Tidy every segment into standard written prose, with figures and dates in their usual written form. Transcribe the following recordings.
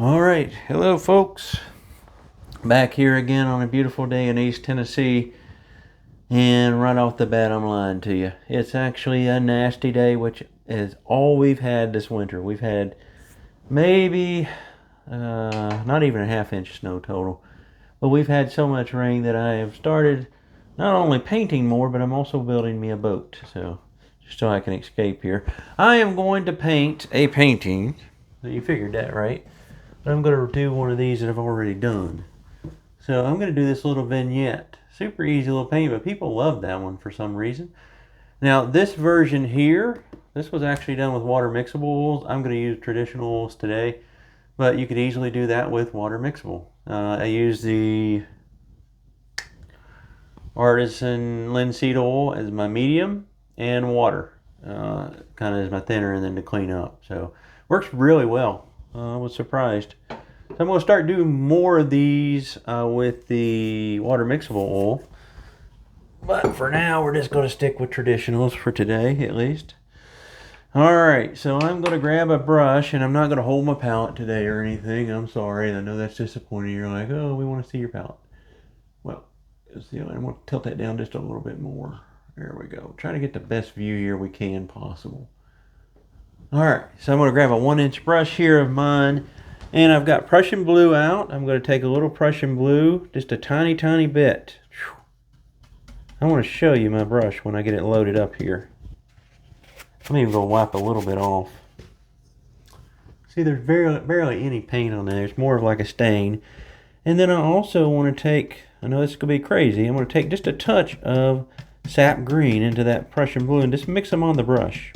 All right, hello folks. Back here again on a beautiful day in East Tennessee. And right off the bat, I'm lying to you. It's actually a nasty day, which is all we've had this winter. We've had maybe not even a half-inch snow total. But we've had so much rain that I have started not only painting more, but I'm also building me a boat. So, just so I can escape here. I am going to paint a painting. You figured that, right? But I'm going to do one of these that I've already done. So I'm going to do this little vignette. Super easy little paint, but people love that one for some reason. Now this version here, this was actually done with water mixable oils. I'm going to use traditional oils today, but you could easily do that with water mixable. I use the artisan linseed oil as my medium and water kind of as my thinner, and then to clean up. So works really well. I was surprised. So I'm going to start doing more of these with the water mixable oil. But for now, we're just going to stick with traditionals for today, at least. Alright, so I'm going to grab a brush, and I'm not going to hold my palette today or anything. I'm sorry, I know that's disappointing. You're like, oh, we want to see your palette. Well, see, I'm going to tilt that down just a little bit more. There we go. Trying to get the best view here we can possible. Alright, so I'm going to grab a 1-inch brush here of mine. And I've got Prussian blue out. I'm going to take a little Prussian blue, just a tiny, tiny bit. I want to show you my brush when I get it loaded up here. I'm even going to wipe a little bit off. See, there's barely any paint on there. It's more of like a stain. And then I also want to take, I know this is going to be crazy, I'm going to take just a touch of sap green into that Prussian blue and just mix them on the brush.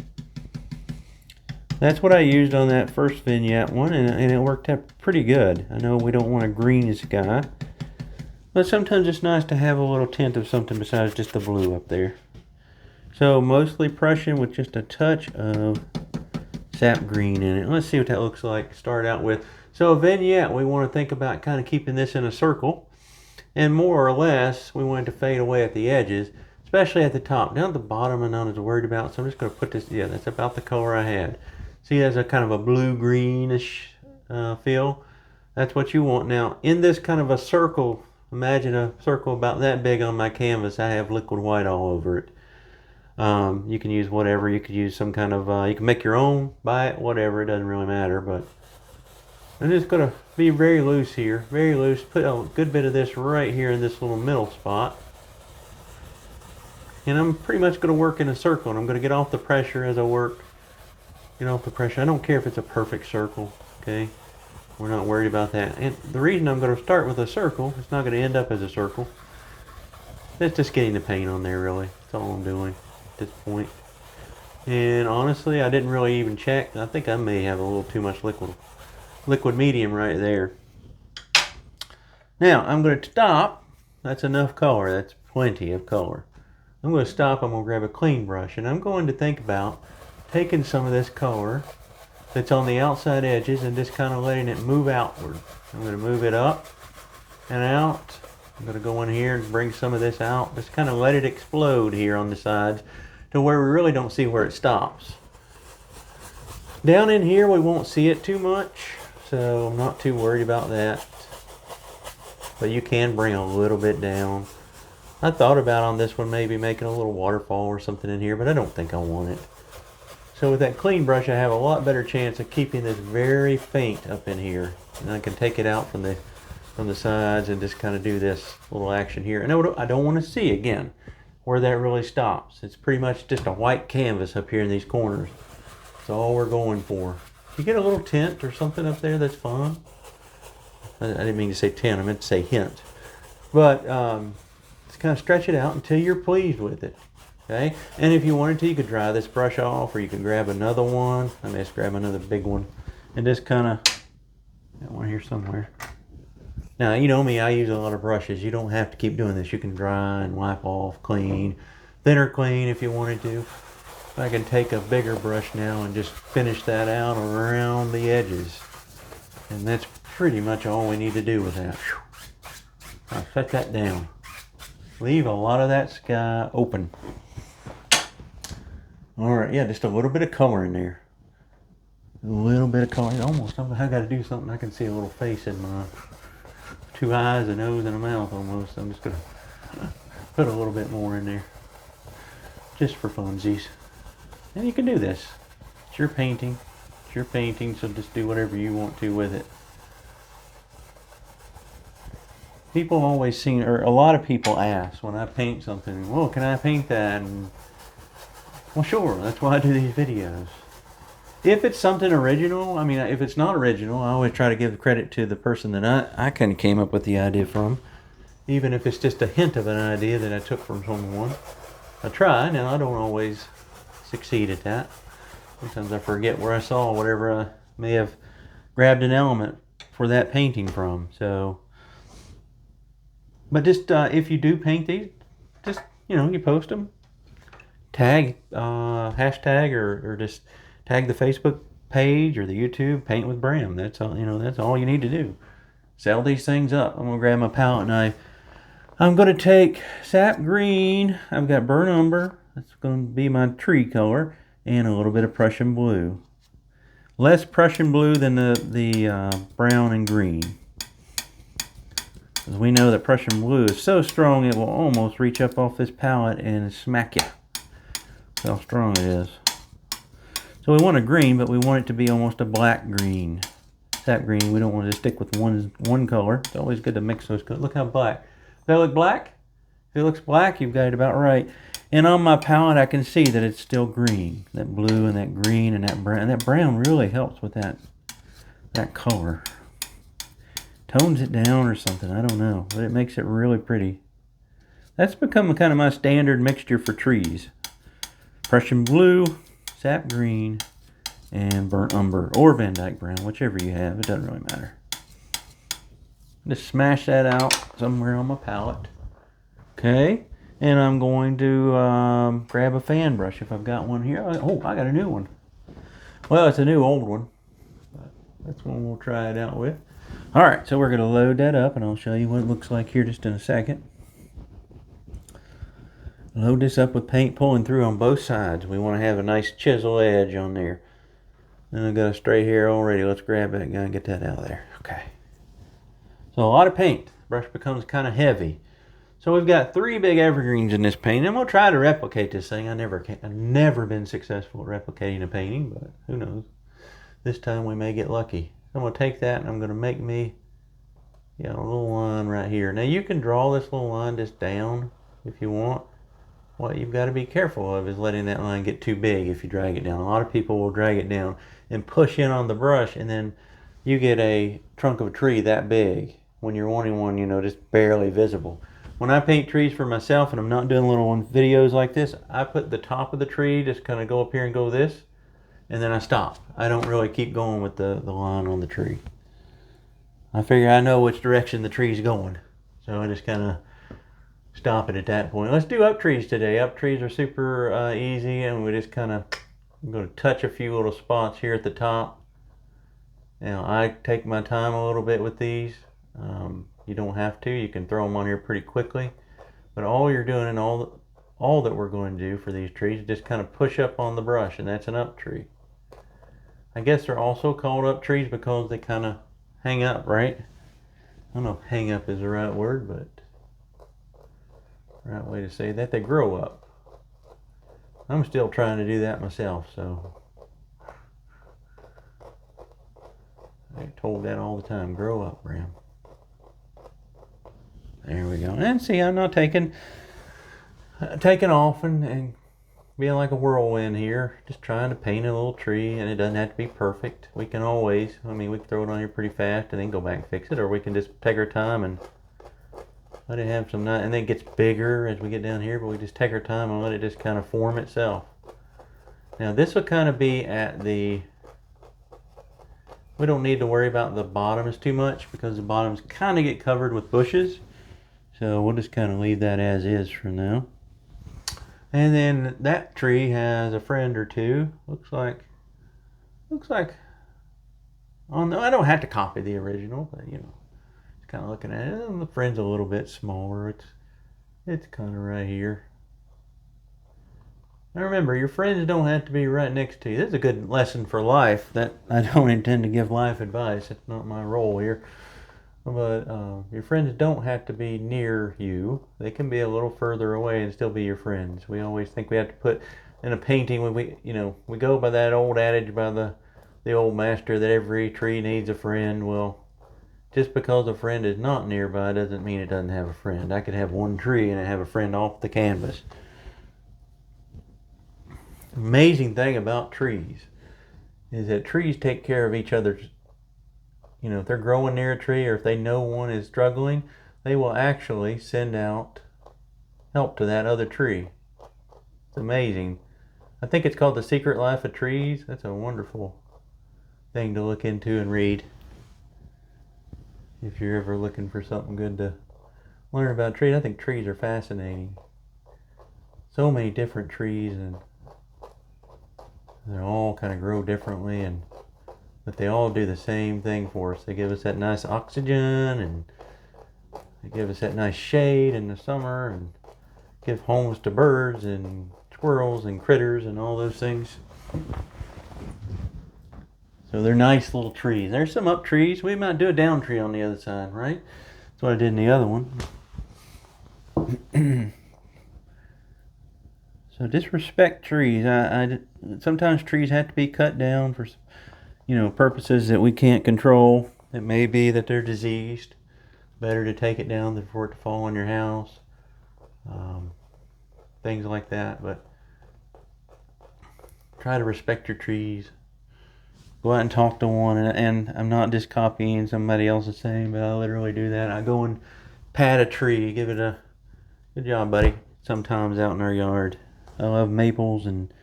That's what I used on that first vignette one, and it worked out pretty good. I know we don't want a green sky, but sometimes it's nice to have a little tint of something besides just the blue up there. So mostly Prussian with just a touch of sap green in it. Let's see what that looks like. Start out with. So a vignette, we want to think about kind of keeping this in a circle, and more or less we want it to fade away at the edges, especially at the top. Down at the bottom I'm not as worried about, so I'm just going to put this, yeah, that's about the color I had. See, there's a kind of a blue-greenish feel. That's what you want. Now, in this kind of a circle, imagine a circle about that big on my canvas. I have liquid white all over it. You can use whatever. You could use some kind of, you can make your own, buy it, whatever. It doesn't really matter. But I'm just going to be very loose here. Very loose. Put a good bit of this right here in this little middle spot. And I'm pretty much going to work in a circle. And I'm going to get off the pressure as I work. Get off the pressure. I don't care if it's a perfect circle, okay? We're not worried about that. And the reason I'm going to start with a circle, it's not going to end up as a circle. It's just getting the paint on there, really. That's all I'm doing at this point. And honestly, I didn't really even check. I think I may have a little too much liquid medium right there. Now, I'm going to stop. That's enough color. That's plenty of color. I'm going to stop. I'm going to grab a clean brush, and I'm going to think about taking some of this color that's on the outside edges and just kind of letting it move outward. I'm going to move it up and out. I'm going to go in here and bring some of this out. Just kind of let it explode here on the sides to where we really don't see where it stops. Down in here we won't see it too much, so I'm not too worried about that. But you can bring a little bit down. I thought about on this one maybe making a little waterfall or something in here, but I don't think I want it. So with that clean brush, I have a lot better chance of keeping this very faint up in here. And I can take it out from the sides and just kind of do this little action here. And I don't want to see, again, where that really stops. It's pretty much just a white canvas up here in these corners. That's all we're going for. If you get a little tint or something up there, that's fine. I didn't mean to say tint, I meant to say hint. But just kind of stretch it out until you're pleased with it. Okay, and if you wanted to, you could dry this brush off, or you could grab another one. Let me just grab another big one, and just kind of, got one here somewhere. Now, you know me, I use a lot of brushes. You don't have to keep doing this. You can dry and wipe off, clean, thinner clean if you wanted to. I can take a bigger brush now and just finish that out around the edges. And that's pretty much all we need to do with that. I'll set that down. Leave a lot of that sky open. Alright, yeah, just a little bit of color in there. A little bit of color. Almost, I got to do something. I can see a little face in my 2 eyes, a nose, and a mouth almost. I'm just going to put a little bit more in there. Just for funsies. And you can do this. It's your painting. It's your painting, so just do whatever you want to with it. People always seem, or a lot of people ask when I paint something, well, can I paint that? And, well, sure, that's why I do these videos. If it's something original, I mean, if it's not original, I always try to give credit to the person that I kind of came up with the idea from. Even if it's just a hint of an idea that I took from someone. I try. Now, I don't always succeed at that. Sometimes I forget where I saw whatever I may have grabbed an element for that painting from. So, but just if you do paint these, just, you post them. Tag, hashtag, or just tag the Facebook page or the YouTube, Paint with Bram. That's all, that's all you need to do. Sell these things up. I'm going to grab my palette knife. I'm going to take sap green. I've got burnt umber. That's going to be my tree color. And a little bit of Prussian blue. Less Prussian blue than the brown and green. Because we know that Prussian blue is so strong it will almost reach up off this palette and smack you. That's how strong it is. So we want a green, but we want it to be almost a black green. Sap green, we don't want to stick with one color. It's always good to mix those colors. Look how black. Does that look black? If it looks black, you've got it about right. And on my palette, I can see that it's still green. That blue and that green and that brown. And that brown really helps with that color. Tones it down or something, I don't know. But it makes it really pretty. That's become kind of my standard mixture for trees. Prussian blue, sap green, and burnt umber. Or Van Dyke brown, whichever you have. It doesn't really matter. Just smash that out somewhere on my palette. Okay. And I'm going to grab a fan brush if I've got one here. Oh, I got a new one. Well, it's a new old one. But that's one we'll try it out with. All right, so we're going to load that up, and I'll show you what it looks like here just in a second. Load this up with paint pulling through on both sides. We want to have a nice chisel edge on there. And I've got a straight hair already. Let's grab that guy and get that out of there. Okay. So a lot of paint. The brush becomes kind of heavy. So we've got 3 big evergreens in this painting, and we'll try to replicate this thing. I've never been successful at replicating a painting, but who knows? This time we may get lucky. I'm going to take that and I'm going to make me a little line right here. Now you can draw this little line just down if you want. What you've got to be careful of is letting that line get too big if you drag it down. A lot of people will drag it down and push in on the brush, and then you get a trunk of a tree that big when you're wanting one, just barely visible. When I paint trees for myself and I'm not doing little videos like this, I put the top of the tree, just kind of go up here and go this, and then I stop. I don't really keep going with the line on the tree. I figure I know which direction the tree's going, so I just kind of stop it at that point. Let's do up trees today. Up trees are super easy, and we just kind of, I'm going to touch a few little spots here at the top. Now I take my time a little bit with these. You don't have to. You can throw them on here pretty quickly. But all you're doing and all that we're going to do for these trees is just kind of push up on the brush, and that's an up tree. I guess they're also called up trees because they kind of hang up, right? I don't know if hang up is the right word, but the right way to say that. They grow up. I'm still trying to do that myself, so I get told that all the time. Grow up, Bram. There we go. And see, I'm not taking off and being like a whirlwind here. Just trying to paint a little tree, and it doesn't have to be perfect. We can always, we can throw it on here pretty fast and then go back and fix it, or we can just take our time and let it have some nice, and then it gets bigger as we get down here, but we just take our time and let it just kind of form itself. Now this will kind of be at the, we don't need to worry about the bottoms too much because the bottoms kind of get covered with bushes. So we'll just kind of leave that as is for now. And then that tree has a friend or two. Looks like, oh no, I don't have to copy the original, but just kind of looking at it. And the friend's a little bit smaller. It's kind of right here. Now remember, your friends don't have to be right next to you. This is a good lesson for life. That I don't intend to give life advice. It's not my role here. But your friends don't have to be near you. They can be a little further away and still be your friends. We always think we have to put in a painting when we go by that old adage by the old master that every tree needs a friend. Well, just because a friend is not nearby doesn't mean it doesn't have a friend. I could have one tree and have a friend off the canvas. Amazing thing about trees is that trees take care of each other's, if they're growing near a tree or if they know one is struggling, they will actually send out help to that other tree. It's amazing. I think it's called The Secret Life of Trees. That's a wonderful thing to look into and read if you're ever looking for something good to learn about trees. I think trees are fascinating. So many different trees, and they all kind of grow differently, but they all do the same thing for us. They give us that nice oxygen, and they give us that nice shade in the summer, and give homes to birds and squirrels and critters and all those things. So they're nice little trees. There's some up trees. We might do a down tree on the other side, right? That's what I did in the other one. So disrespect trees. I sometimes trees have to be cut down for purposes that we can't control. It may be that they're diseased. Better to take it down than for it to fall on your house. Things like that. But try to respect your trees. Go out and talk to one, and I'm not just copying somebody else's saying, but I literally do that. I go and pat a tree, give it a good job, buddy. Sometimes out in our yard. I love maples and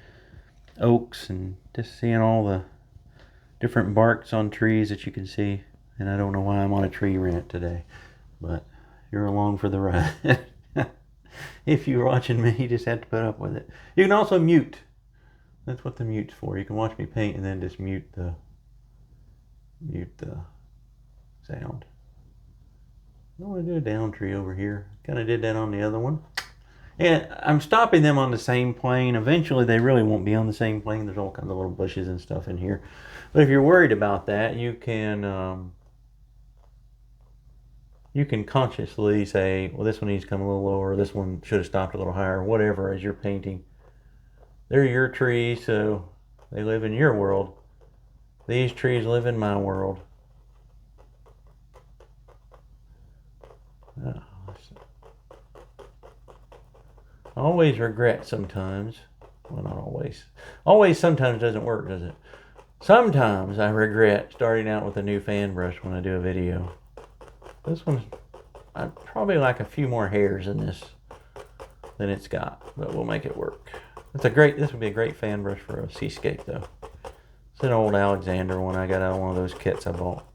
oaks and just seeing all the different barks on trees that you can see. And I don't know why I'm on a tree rant today, but you're along for the ride. If you're watching me, you just have to put up with it. You can also mute. That's what the mute's for. You can watch me paint and then just mute the sound. I want to do a down tree over here. Kind of did that on the other one. And I'm stopping them on the same plane. Eventually they really won't be on the same plane. There's all kinds of little bushes and stuff in here. But if you're worried about that, you can consciously say, well, this one needs to come a little lower. This one should have stopped a little higher. Whatever, as you're painting. They're your trees, so they live in your world. These trees live in my world. I always regret sometimes. Well, not always. Always sometimes doesn't work, does it? Sometimes I regret starting out with a new fan brush when I do a video. This one's, I'd probably like a few more hairs in this than it's got, but we'll make it work. This would be a great fan brush for a seascape though. It's an old Alexander one I got out of one of those kits I bought.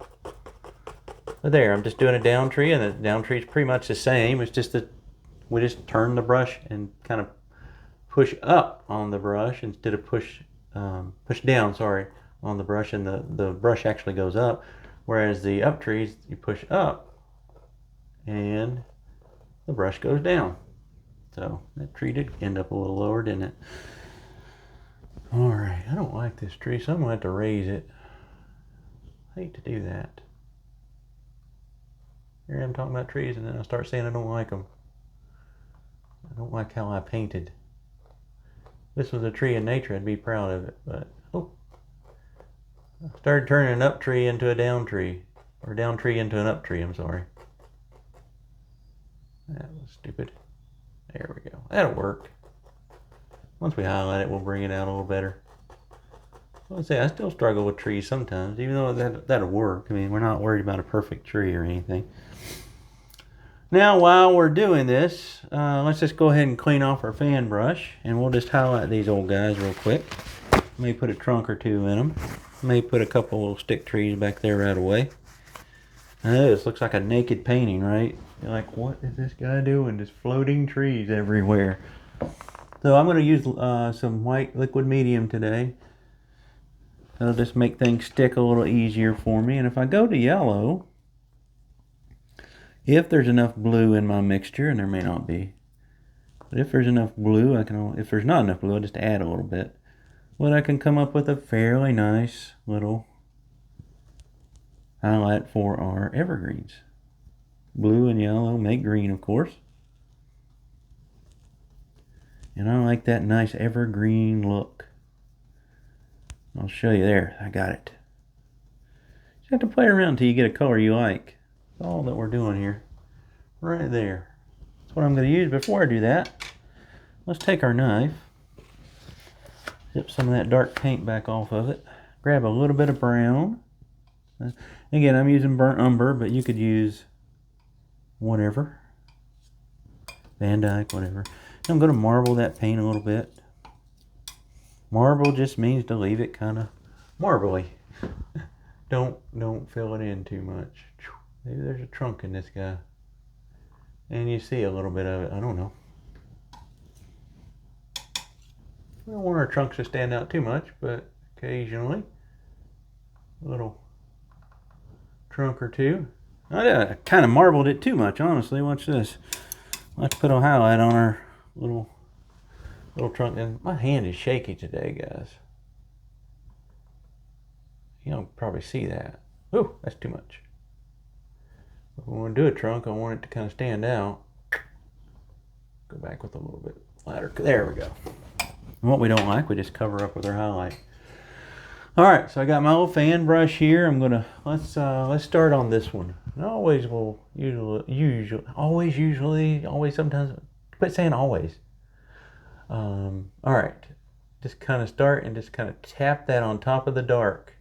But there, I'm just doing a down tree, and the down tree is pretty much the same. It's just that we just turn the brush and kind of push up on the brush instead of push down, on the brush, and the brush actually goes up. Whereas the up trees, you push up and the brush goes down. So that tree did end up a little lower, didn't it? Alright, I don't like this tree, so I'm going to have to raise it. I hate to do that. Here I'm talking about trees, and then I start saying I don't like them. I don't like how I painted. If this was a tree in nature, I'd be proud of it, but I started turning an up tree into a down tree. Or down tree into an up tree, I'm sorry. That was stupid. There we go. That'll work. Once we highlight it, we'll bring it out a little better. Let's say I still struggle with trees sometimes, even though that'll work. I mean, we're not worried about a perfect tree or anything. Now, while we're doing this, let's just go ahead and clean off our fan brush, and we'll just highlight these old guys real quick. May put a trunk or two in them. May put a couple little stick trees back there right away. This looks like a naked painting, right? You're like, what is this guy doing? Just floating trees everywhere. So I'm going to use some white liquid medium today. That'll just make things stick a little easier for me. And if I go to yellow, if there's enough blue in my mixture, and there may not be, But if there's enough blue, if there's not enough blue, I'll just add a little bit. But I can come up with a fairly nice little highlight for our evergreens. Blue and yellow make green, of course. And I like that nice evergreen look. I'll show you there. I got it. You have to play around until you get a color you like. That's all that we're doing here. Right there. That's what I'm going to use. Before I do that, let's take our knife, zip some of that dark paint back off of it, grab a little bit of brown. Again, I'm using burnt umber, but you could use whatever. Van Dyke, whatever. I'm going to marble that paint a little bit. Marble just means to leave it kind of marbly. Don't fill it in too much. Maybe there's a trunk in this guy. And you see a little bit of it. I don't know. We don't want our trunks to stand out too much, but occasionally a little trunk or two. I kind of marbled it too much, honestly. Watch this. Let's put a highlight on our little trunk. And my hand is shaky today, guys. You don't probably see that. Ooh, that's too much. If we want to do a trunk, I want it to kind of stand out. Go back with a little bit lighter. There we go. And what we don't like, we just cover up with our highlight. All right, so I got my little fan brush here. I'm gonna let's start on this one. And I always will always sometimes. Quit saying always. All right, just kind of start and just kind of tap that on top of the dark.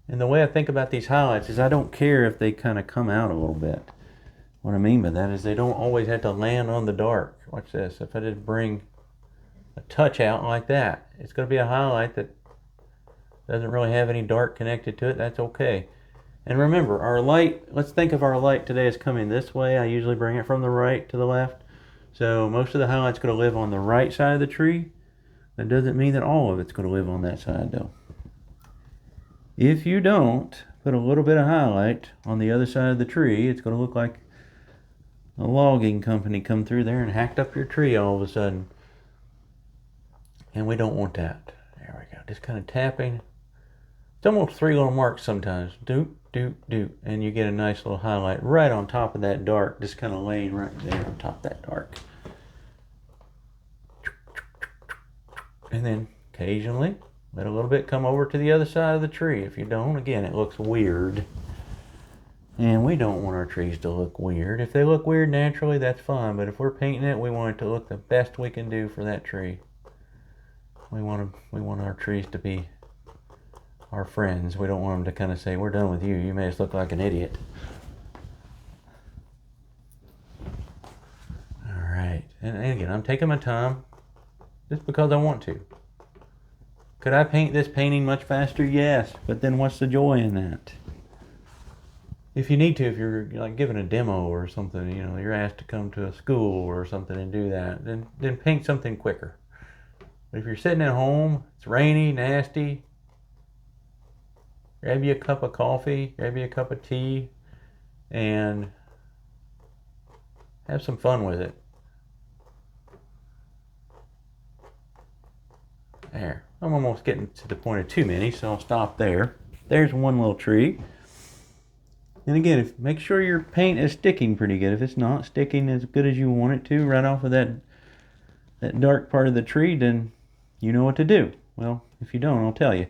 And the way I think about these highlights is I don't care if they kind of come out a little bit. What I mean by that is they don't always have to land on the dark. Watch this. If I just bring a touch out like that, it's going to be a highlight that doesn't really have any dark connected to it. That's okay. And remember, our light, let's think of our light today as coming this way. I usually bring it from the right to the left. So most of the highlight's going to live on the right side of the tree. That doesn't mean that all of it's going to live on that side though. If you don't put a little bit of highlight on the other side of the tree, it's going to look like a logging company come through there and hacked up your tree all of a sudden. And we don't want that. There we go. Just kind of tapping. It's almost 3 little marks sometimes. Doop, doop, doop. And you get a nice little highlight right on top of that dark. Just kind of laying right there on top of that dark. And then occasionally let a little bit come over to the other side of the tree. If you don't, again, it looks weird. And we don't want our trees to look weird. If they look weird naturally, that's fine. But if we're painting it, we want it to look the best we can do for that tree. We want our trees to be our friends. We don't want them to kind of say, we're done with you. You made us look like an idiot. All right. And again, I'm taking my time just because I want to. Could I paint this painting much faster? Yes. But then what's the joy in that? If you need to, if you're like giving a demo or something, you know, you're asked to come to a school or something and do that, then paint something quicker. But if you're sitting at home, it's rainy, nasty, grab you a cup of coffee, grab you a cup of tea, and have some fun with it. There. I'm almost getting to the point of too many, so I'll stop there. There's one little tree. And again, make sure your paint is sticking pretty good. If it's not sticking as good as you want it to right off of that dark part of the tree, then you know what to do. Well, if you don't, I'll tell you.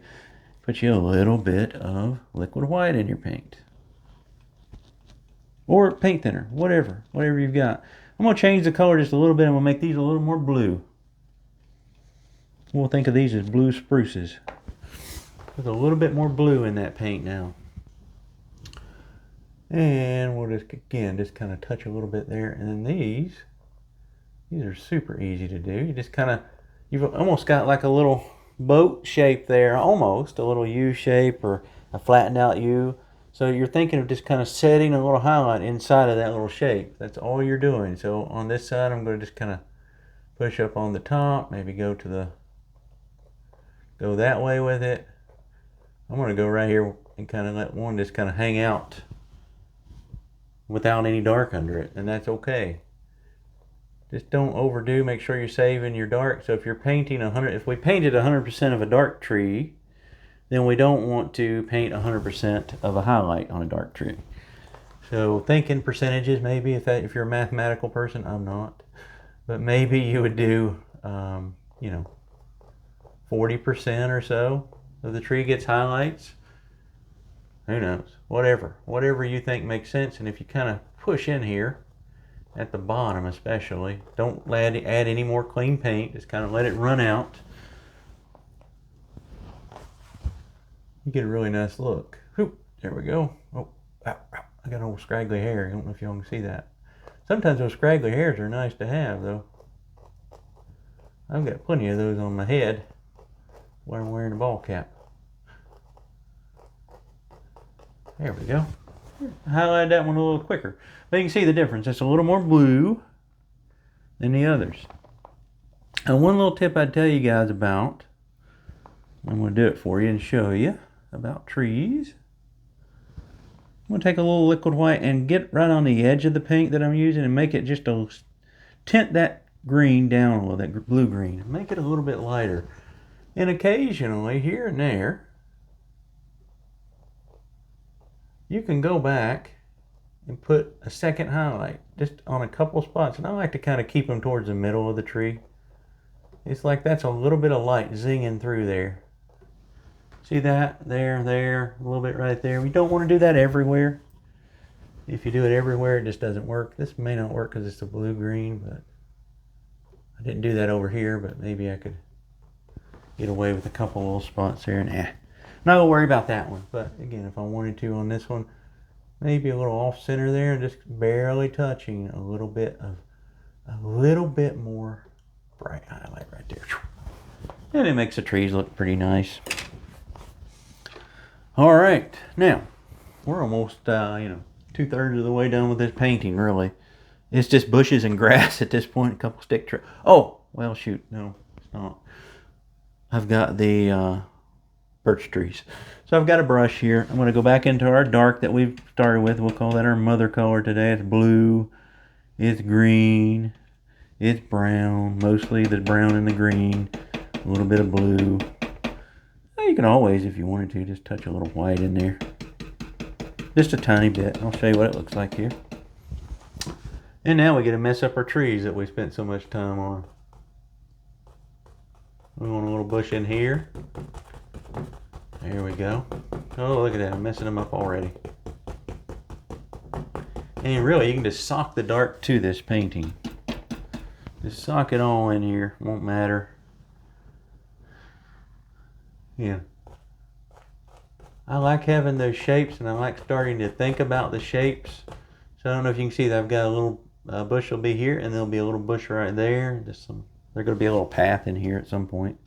Put you a little bit of liquid white in your paint. Or paint thinner, whatever you've got. I'm going to change the color just a little bit and we'll make these a little more blue. We'll think of these as blue spruces. There's a little bit more blue in that paint now. And we'll just, again, just kind of touch a little bit there. And then these are super easy to do. You just kind of, you've almost got like a little boat shape there, almost a little U shape or a flattened out U. So you're thinking of just kind of setting a little highlight inside of that little shape. That's all you're doing. So on this side, I'm going to just kind of push up on the top, maybe go that way with it. I'm going to go right here and kind of let one just kind of hang out without any dark under it, and that's okay. Just don't overdo. Make sure you're saving your dark. So if you're painting 100, if we painted 100% of a dark tree, then we don't want to paint 100% of a highlight on a dark tree. So think in percentages, maybe if you're a mathematical person. I'm not, but maybe you would do, 40% or so of the tree gets highlights. Who knows? Whatever you think makes sense. And if you kind of push in here at the bottom, especially, don't add any more clean paint. Just kind of let it run out. You get a really nice look. Whoop, there we go. Oh, ow, ow. I got old scraggly hair. I don't know if y'all can see that. Sometimes those scraggly hairs are nice to have, though. I've got plenty of those on my head when I'm wearing a ball cap. There we go. Highlight that one a little quicker. But you can see the difference. It's a little more blue than the others. And one little tip I'd tell you guys about, I'm going to do it for you and show you about trees. I'm going to take a little liquid white and get right on the edge of the paint that I'm using and make it just tint that green down a little, that blue green. Make it a little bit lighter. And occasionally, here and there, you can go back and put a second highlight just on a couple spots. And I like to kind of keep them towards the middle of the tree. It's like that's a little bit of light zinging through there. See that? There, a little bit right there. We don't want to do that everywhere. If you do it everywhere, it just doesn't work. This may not work because it's a blue-green, but I didn't do that over here, but maybe I could get away with a couple little spots there. And not gonna worry about that one. But again, if I wanted to on this one, maybe a little off center there and just barely touching a little bit more bright highlight right there. And it makes the trees look pretty nice. All right, now we're almost 2/3 of the way done with this painting. Really, it's just bushes and grass at this point. A couple stick trees. Oh well, shoot, no, it's not. I've got the birch trees. So I've got a brush here. I'm going to go back into our dark that we've started with. We'll call that our mother color today. It's blue, it's green, it's brown. Mostly the brown and the green. A little bit of blue. You can always, if you wanted to, just touch a little white in there. Just a tiny bit. I'll show you what it looks like here. And now we get to mess up our trees that we spent so much time on. We want a little bush in here. There we go. Oh, look at that. I'm messing them up already. And really, you can just sock the dark to this painting. Just sock it all in here. Won't matter. Yeah. I like having those shapes, and I like starting to think about the shapes. So I don't know if you can see that I've got a little bush will be here, and there'll be a little bush right there. There's going to be a little path in here at some point.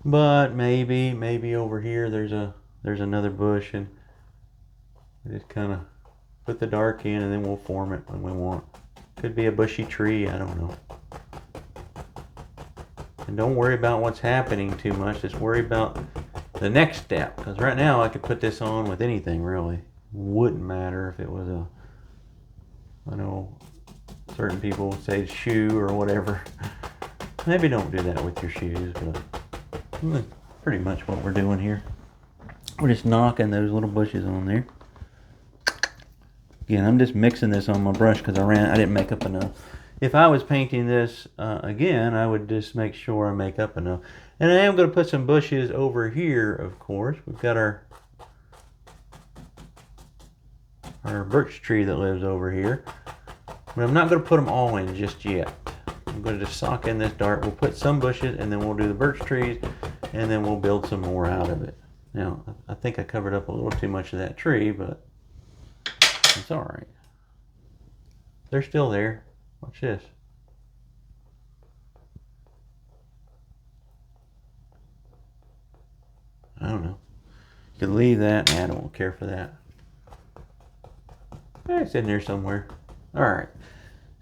But maybe over here there's another bush, and we just kind of put the dark in, and then we'll form it when we want. Could be a bushy tree, I don't know. And don't worry about what's happening too much. Just worry about the next step. Because right now I could put this on with anything really. Wouldn't matter if it was I know certain people say shoe or whatever. Maybe don't do that with your shoes, but that's pretty much what we're doing here. We're just knocking those little bushes on there. Again, I'm just mixing this on my brush because I didn't make up enough. If I was painting this again, I would just make sure I make up enough. And I am going to put some bushes over here, of course. We've got our birch tree that lives over here. But I'm not going to put them all in just yet. I'm going to just sock in this dark. We'll put some bushes, and then we'll do the birch trees, and then we'll build some more out of it. Now, I think I covered up a little too much of that tree, but it's all right. They're still there. Watch this. I don't know. You could leave that. Nah, I don't care for that. It's in there somewhere. Alright.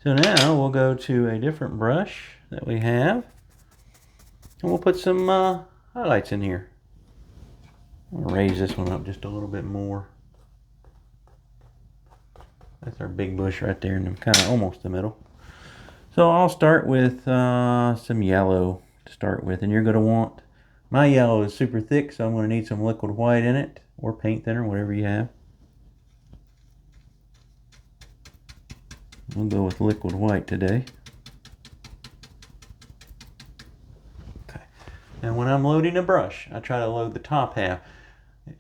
So now we'll go to a different brush that we have. And we'll put some highlights in here. I'm going to raise this one up just a little bit more. That's our big bush right there in the kind of almost the middle. So I'll start with some yellow to start with, and you're going to want, my yellow is super thick, so I'm going to need some liquid white in it, or paint thinner, whatever you have. We'll go with liquid white today. Okay. And when I'm loading a brush, I try to load the top half.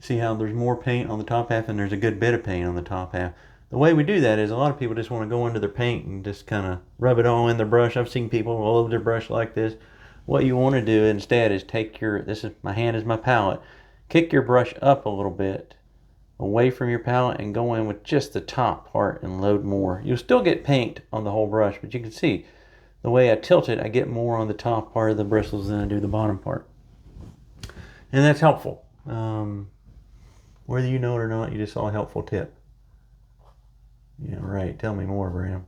See how there's more paint on the top half and there's a good bit of paint on the top half. The way we do that is a lot of people just want to go into their paint and just kind of rub it all in their brush. I've seen people all over their brush like this. What you want to do instead is take your, my hand is my palette, kick your brush up a little bit away from your palette and go in with just the top part and load more. You'll still get paint on the whole brush, but you can see the way I tilt it, I get more on the top part of the bristles than I do the bottom part. And that's helpful. Whether you know it or not, you just saw a helpful tip. Yeah, right. Tell me more, Bram.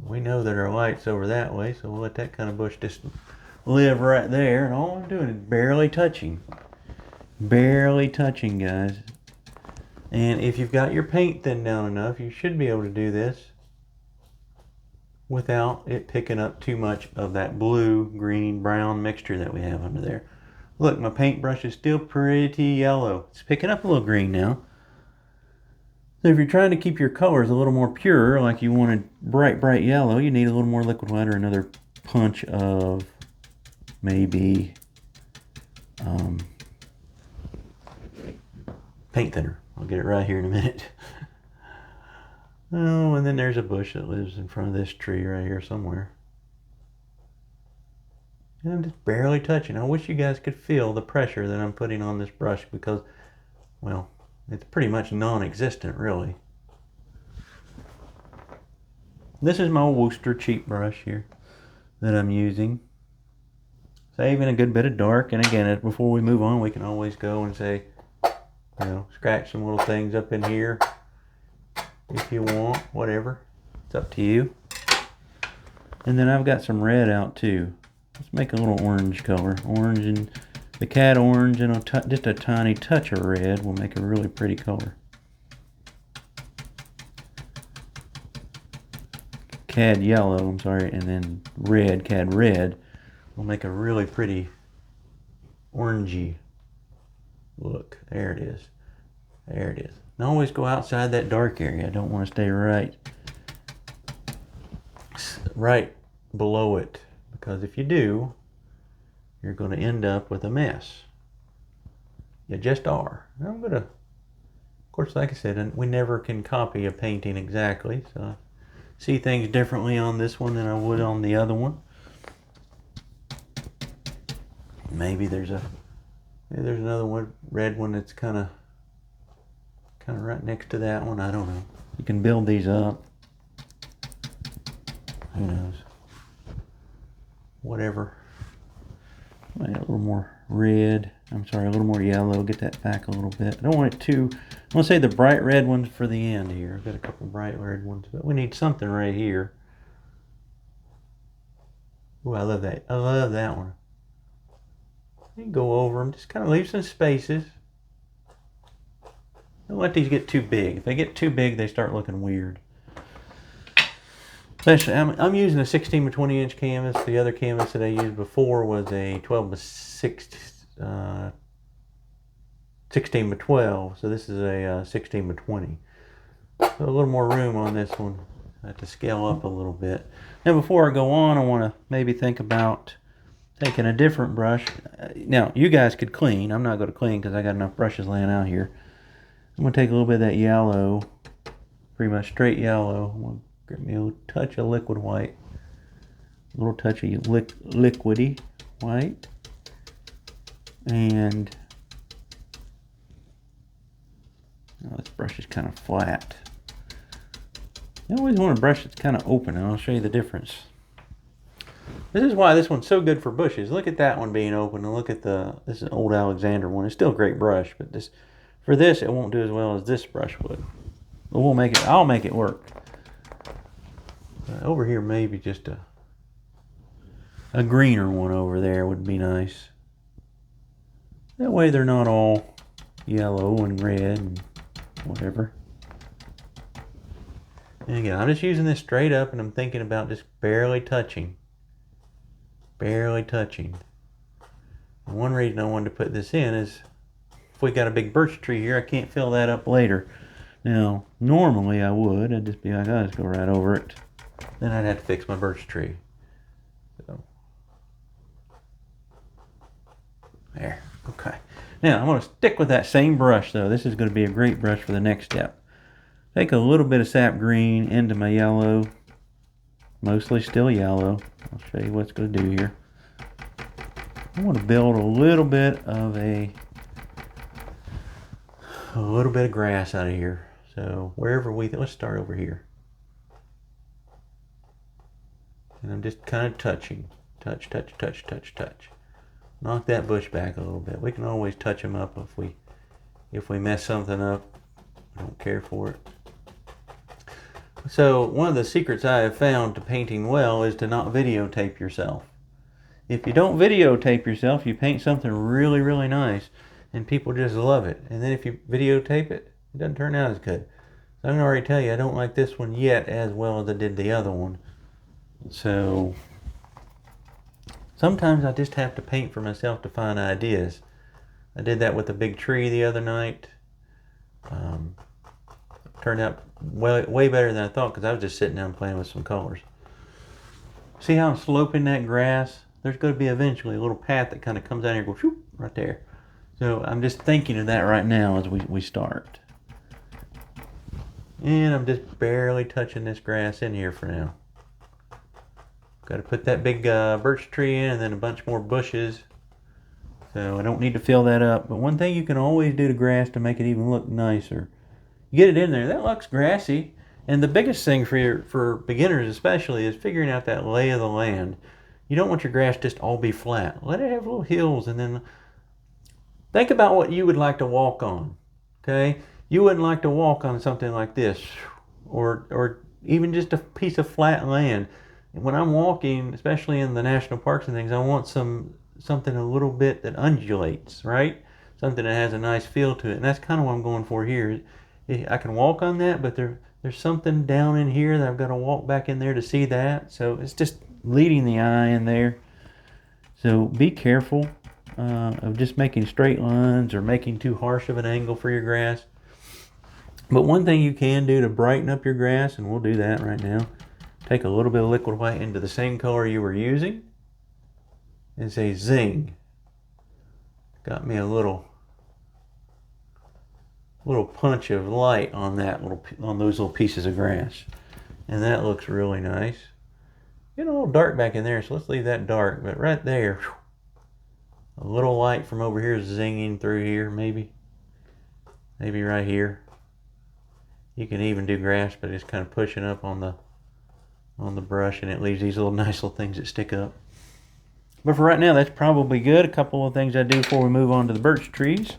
We know that our light's over that way, so we'll let that kind of bush just live right there. And all I'm doing is barely touching. Barely touching, guys. And if you've got your paint thinned down enough, you should be able to do this without it picking up too much of that blue, green, brown mixture that we have under there. Look, my paintbrush is still pretty yellow. It's picking up a little green now. So if you're trying to keep your colors a little more pure, like you wanted bright, bright yellow, you need a little more liquid white or another punch of maybe paint thinner. I'll get it right here in a minute. Oh, and then there's a bush that lives in front of this tree right here somewhere. And I'm just barely touching. I wish you guys could feel the pressure that I'm putting on this brush because, well, it's pretty much non-existent, really. This is my Worcester cheap brush here that I'm using. Saving a good bit of dark. And again, before we move on, we can always go and say, you know, scratch some little things up in here if you want, whatever. It's up to you. And then I've got some red out too. Let's make a little orange color. Orange and the cat orange and just a tiny touch of red will make a really pretty color. Cad yellow, I'm sorry, and then red, cad red will make a really pretty orangey look. There it is. There it is. And always go outside that dark area. I don't want to stay right below it. Because if you do, you're going to end up with a mess. You just are. I'm going to, of course, like I said, we never can copy a painting exactly. So I see things differently on this one than I would on the other one. Maybe there's another one, red one that's kind of right next to that one. I don't know. You can build these up. Who knows? Whatever. Add a little more red. I'm sorry, a little more yellow. Get that back a little bit. I don't want it too. I want to say the bright red ones for the end here. I've got a couple bright red ones, but we need something right here. Oh, I love that. I love that one. You can go over them. Just kind of leave some spaces. Don't let these get too big. If they get too big, they start looking weird. Especially, I'm using a 16 by 20 inch canvas. The other canvas that I used before was a 16 by 12. So this is a 16 by 20. So a little more room on this one. I have to scale up a little bit. Now before I go on, I want to maybe think about taking a different brush. Now you guys could clean. I'm not going to clean because I got enough brushes laying out here. I'm going to take a little bit of that yellow, pretty much straight yellow. I'm going to get me a touch of liquid white, a little touch of liquidy white, and this brush is kind of flat. You always want a brush that's kind of open, and I'll show you the difference. This is why this one's so good for bushes. Look at that one being open, and look at this is an old Alexander one. It's still a great brush, but for this it won't do as well as this brush would. But I'll make it work. Over here, maybe just a greener one over there would be nice. That way they're not all yellow and red and whatever. And again, I'm just using this straight up and I'm thinking about just barely touching. Barely touching. And one reason I wanted to put this in is if we got a big birch tree here, I can't fill that up later. Now, normally I would. I'd just be like, I'll just go right over it. Then I'd have to fix my birch tree. So, there. Okay. Now, I'm going to stick with that same brush, though. This is going to be a great brush for the next step. Take a little bit of sap green into my yellow. Mostly still yellow. I'll show you what it's going to do here. I want to build a little bit of grass out of here. So wherever let's start over here. And I'm just kind of touching. Touch, touch, touch, touch, touch. Knock that bush back a little bit. We can always touch them up if we mess something up. I don't care for it. So one of the secrets I have found to painting well is to not videotape yourself. If you don't videotape yourself, you paint something really, really nice and people just love it. And then if you videotape it, it doesn't turn out as good. So I'm going to already tell you, I don't like this one yet as well as I did the other one. So sometimes I just have to paint for myself to find ideas. I did that with a big tree the other night. Turned out way better than I thought because I was just sitting down playing with some colors. See how I'm sloping that grass? There's going to be eventually a little path that kind of comes out here and goes whoop, right there. So I'm just thinking of that right now as we start. And I'm just barely touching this grass in here for now. Got to put that big birch tree in and then a bunch more bushes. So I don't need to fill that up. But one thing you can always do to grass to make it even look nicer. You get it in there, that looks grassy. And the biggest thing for beginners especially is figuring out that lay of the land. You don't want your grass just all be flat. Let it have little hills and then think about what you would like to walk on. Okay? You wouldn't like to walk on something like this or even just a piece of flat land. When I'm walking, especially in the national parks and things, I want something a little bit that undulates, right? Something that has a nice feel to it. And that's kind of what I'm going for here. I can walk on that, but there's something down in here that I've got to walk back in there to see that. So it's just leading the eye in there. So be careful of just making straight lines or making too harsh of an angle for your grass. But one thing you can do to brighten up your grass, and we'll do that right now, take a little bit of liquid white into the same color you were using and say zing. Got me a little punch of light on those little pieces of grass. And that looks really nice. Getting a little dark back in there, so let's leave that dark. But right there, a little light from over here zinging through here, maybe right here. You can even do grass, but just kind of pushing up on the brush, and it leaves these nice little things that stick up. But for right now, that's probably good. A couple of things I do before we move on to the birch trees.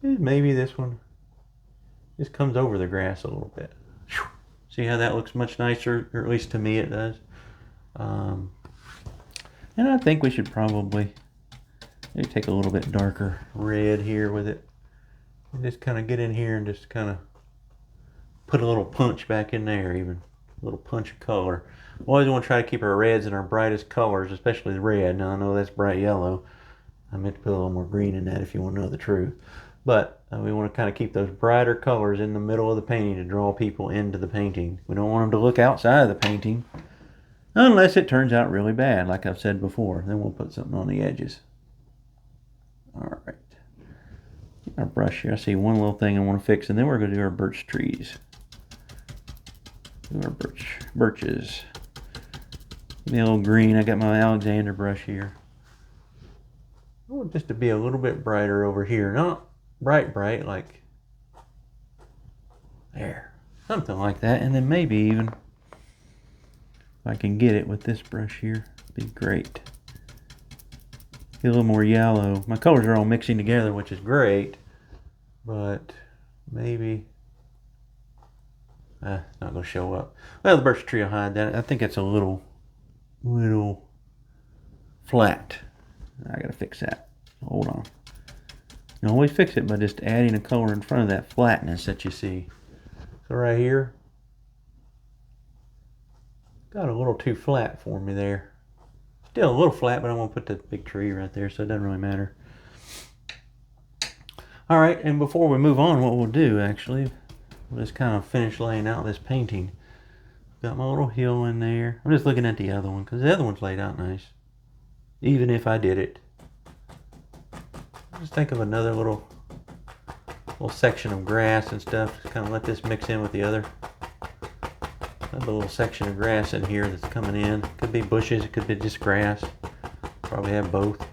Maybe this one just comes over the grass a little bit. See how that looks much nicer, or at least to me it does. And I think we should probably maybe take a little bit darker red here with it. And just kind of get in here and just kind of put a little punch back in there, even a little punch of color. We always want to try to keep our reds in our brightest colors, especially the red. Now I know that's bright yellow. I meant to put a little more green in that if you want to know the truth. But we want to kind of keep those brighter colors in the middle of the painting to draw people into the painting. We don't want them to look outside of the painting unless it turns out really bad, like I've said before. Then we'll put something on the edges. All right. Our brush here. I see one little thing I want to fix, and then we're going to do our birch trees. Do our birches. Give me a little green. I got my Alexander brush here. I want just to be a little bit brighter over here. Not bright, like there. Something like that. And then maybe even, if I can get it with this brush here, it'd be great. Get a little more yellow. My colors are all mixing together, which is great. But maybe it's not going to show up. Well, the birch tree will hide that. I think it's a little flat. I got to fix that. Hold on. You always fix it by just adding a color in front of that flatness that you see. So right here, got a little too flat for me there. Still a little flat, but I'm gonna put the big tree right there, so it doesn't really matter. All right, and before we move on, what we'll do actually, we'll just kind of finish laying out this painting. Got my little hill in there. I'm just looking at the other one because the other one's laid out nice. Even if I did it. Just think of another little section of grass and stuff. Just kind of let this mix in with the other. Have a little section of grass in here that's coming in. Could be bushes, it could be just grass. Probably have both.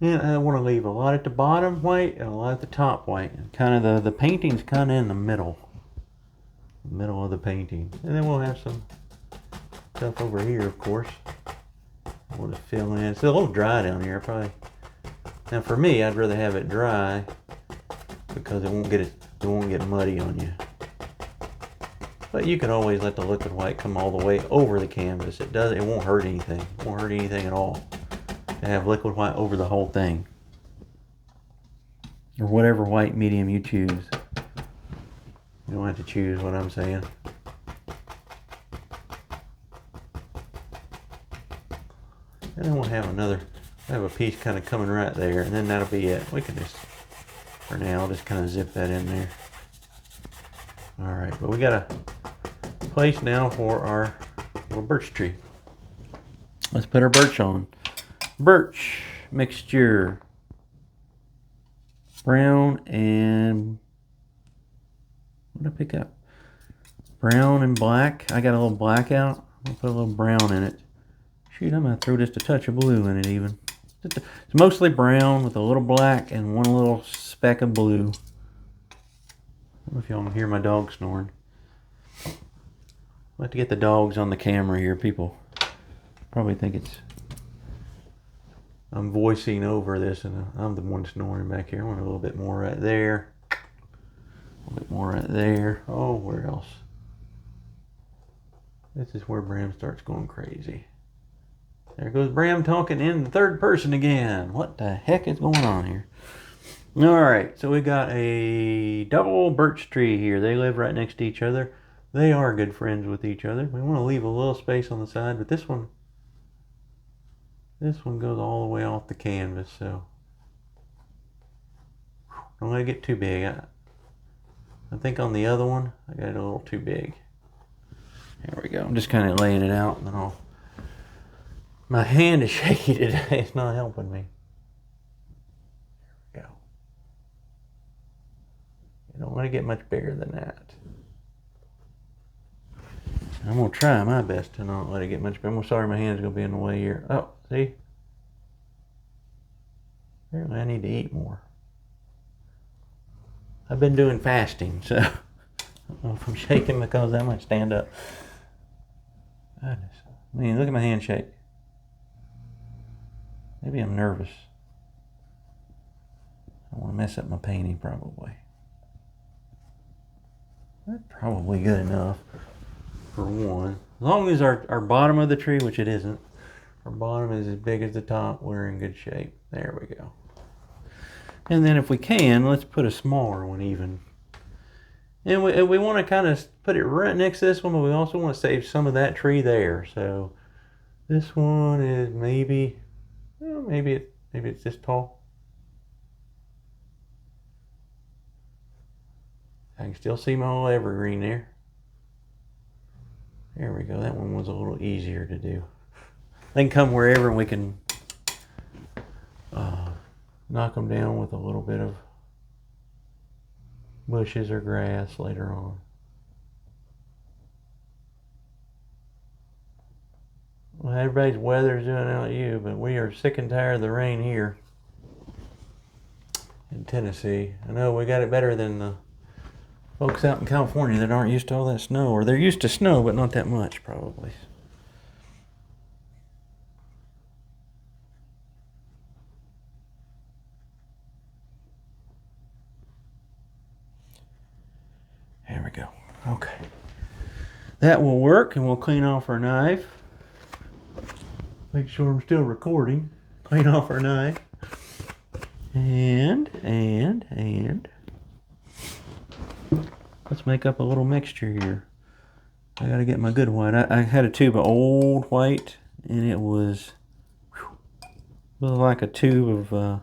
And I want to leave a lot at the bottom white and a lot at the top white. And kind of the painting's kind of in the middle. Middle of the painting. And then we'll have some stuff over here, of course. I want to fill in. It's a little dry down here, probably. Now for me, I'd rather have it dry because it won't get muddy on you. But you can always let the liquid white come all the way over the canvas. It won't hurt anything. It won't hurt anything at all to have liquid white over the whole thing. Or whatever white medium you choose. You don't have to choose what I'm saying. And then we'll have a piece kind of coming right there, and then that'll be it. We can just, for now, just kind of zip that in there. All right, but we got a place now for our little birch tree. Let's put our birch on. Birch mixture. Brown and, what did I pick up? Brown and black. I got a little black out. I'll put a little brown in it. Shoot, I'm going to throw just a touch of blue in it even. It's mostly brown with a little black and one little speck of blue. I don't know if y'all can hear my dog snoring. I'll have to get the dogs on the camera here. People probably think I'm voicing over this and I'm the one snoring back here. I want a little bit more right there. A little bit more right there. Oh, where else? This is where Bram starts going crazy. There goes Bram talking in the third person again. What the heck is going on here? Alright, so we got a double birch tree here. They live right next to each other. They are good friends with each other. We want to leave a little space on the side, but this one goes all the way off the canvas, so don't let it get too big. I think on the other one, I got it a little too big. There we go. I'm just kind of laying it out, and then my hand is shaky today. It's not helping me. There we go. You don't want to get much bigger than that. I'm going to try my best to not let it get much bigger. I'm sorry my hand's going to be in the way here. Oh, see? Apparently I need to eat more. I've been doing fasting, so I don't know if I'm shaking because I might stand up. Goodness. I mean, look at my hand shake. Maybe I'm nervous. I don't want to mess up my painting, probably. That's probably good enough for one. As long as our bottom of the tree, which it isn't, our bottom is as big as the top, we're in good shape. There we go. And then if we can, let's put a smaller one even. And we want to kind of put it right next to this one, but we also want to save some of that tree there. So this one is maybe it's this tall. I can still see my little evergreen there. There we go. That one was a little easier to do. They can come wherever and we can knock them down with a little bit of bushes or grass later on. Well, everybody's weather's doing out you, but we are sick and tired of the rain here in Tennessee. I know we got it better than the folks out in California that aren't used to all that snow, or they're used to snow, but not that much probably. There we go. Okay. That will work, and we'll clean off our knife. Make sure I'm still recording. Clean off our knife. And let's make up a little mixture here. I gotta get my good white. I had a tube of old white, and it was like a tube of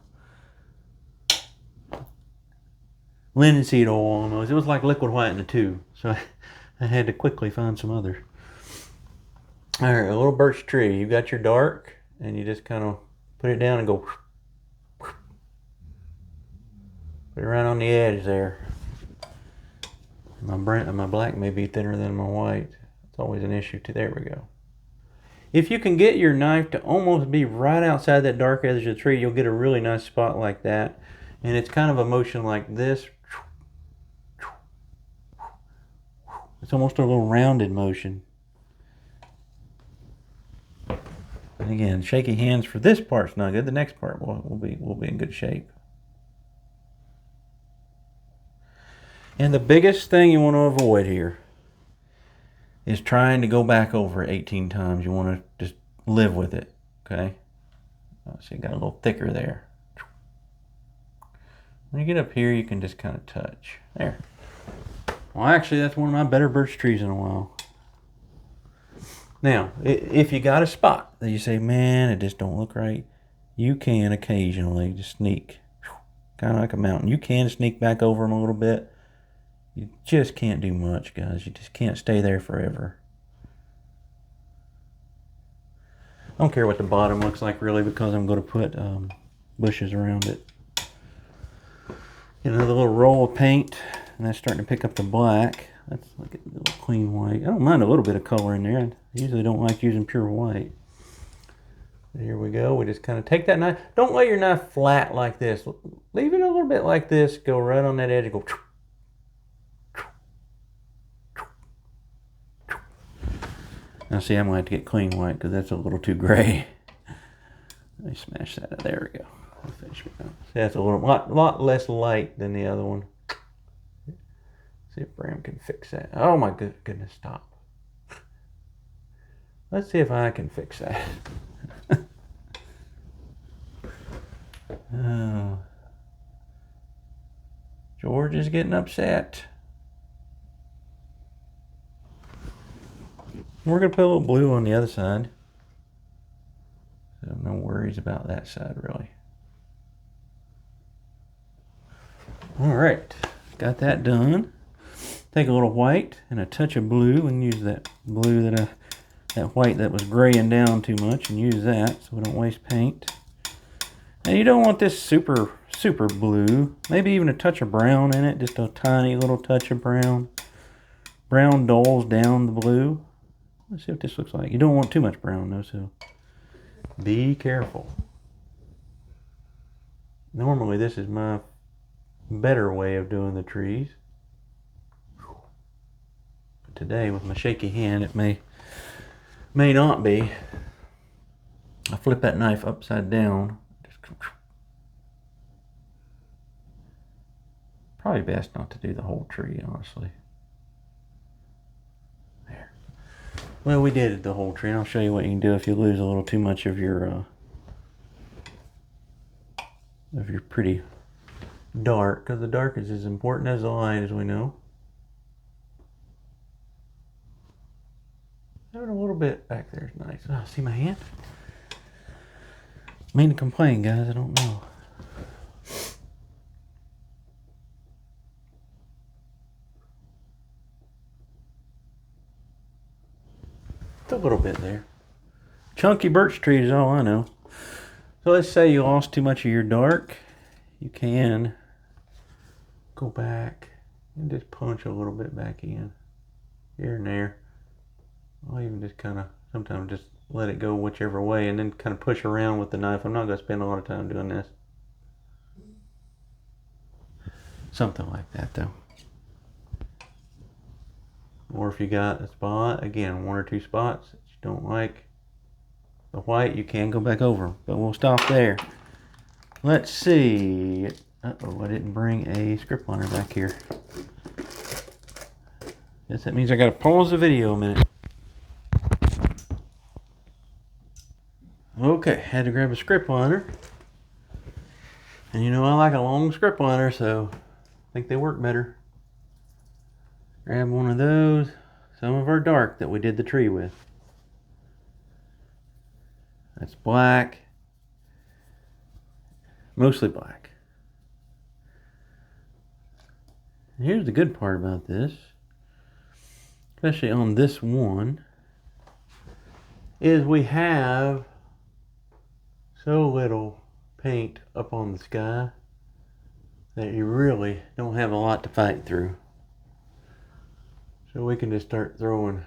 linseed oil almost. It was like liquid white in a tube, so I had to quickly find some other. All right, a little birch tree. You got your dark, and you just kind of put it down and go. Put it right on the edge there. My black may be thinner than my white. It's always an issue too. There we go. If you can get your knife to almost be right outside that dark edge of the tree, you'll get a really nice spot like that. And it's kind of a motion like this. It's almost a little rounded motion. And again, shaky hands for this part's not good. The next part will be in good shape. And the biggest thing you want to avoid here is trying to go back over it 18 times. You want to just live with it, okay? So you got a little thicker there. When you get up here, you can just kind of touch. There. Well, actually, that's one of my better birch trees in a while. Now, if you got a spot that you say, man, it just don't look right, you can occasionally just sneak, kind of like a mountain. You can sneak back over them a little bit. You just can't do much, guys. You just can't stay there forever. I don't care what the bottom looks like, really, because I'm going to put bushes around it. Get another little roll of paint, and that's starting to pick up the black. Let's look at a little clean white. I don't mind a little bit of color in there. I usually don't like using pure white. But here we go. We just kind of take that knife. Don't lay your knife flat like this. Leave it a little bit like this. Go right on that edge and go. Now see, I'm going to have to get clean white because that's a little too gray. Let me smash that. There we go. I'll finish it up. See, that's a lot less light than the other one. See if Bram can fix that. Oh my goodness, stop. Let's see if I can fix that. Oh. George is getting upset. We're going to put a little blue on the other side. So no worries about that side, really. All right, got that done. Take a little white and a touch of blue and use that blue that white that was graying down too much, and use that so we don't waste paint. Now you don't want this super blue. Maybe even a touch of brown in it, just a tiny little touch of brown. Brown dulls down the blue. Let's see what this looks like. You don't want too much brown though, so be careful. Normally this is my better way of doing the trees. But today with my shaky hand it may not be. I flip that knife upside down. Probably best not to do the whole tree, honestly. There. Well, we did the whole tree. I'll show you what you can do if you lose a little too much of your pretty dark, because the dark is as important as the light, as we know. Having a little bit back there is nice. Oh, see my hand? I mean to complain, guys. I don't know. It's a little bit there. Chunky birch tree is all I know. So let's say you lost too much of your dark. You can go back and just punch a little bit back in. Here and there. I'll even just kind of sometimes just let it go whichever way and then kind of push around with the knife. I'm not going to spend a lot of time doing this. Something like that though. Or if you got a spot, again, one or two spots that you don't like the white, you can go back over. But we'll stop there. Let's see. Uh-oh, I didn't bring a script liner back here. Guess that means I got to pause the video a minute. Okay, had to grab a script liner. And you know I like a long script liner, so I think they work better. Grab one of those, some of our dark that we did the tree with. That's black, mostly black. And here's the good part about this, especially on this one, is we have so little paint up on the sky that you really don't have a lot to fight through. So we can just start throwing.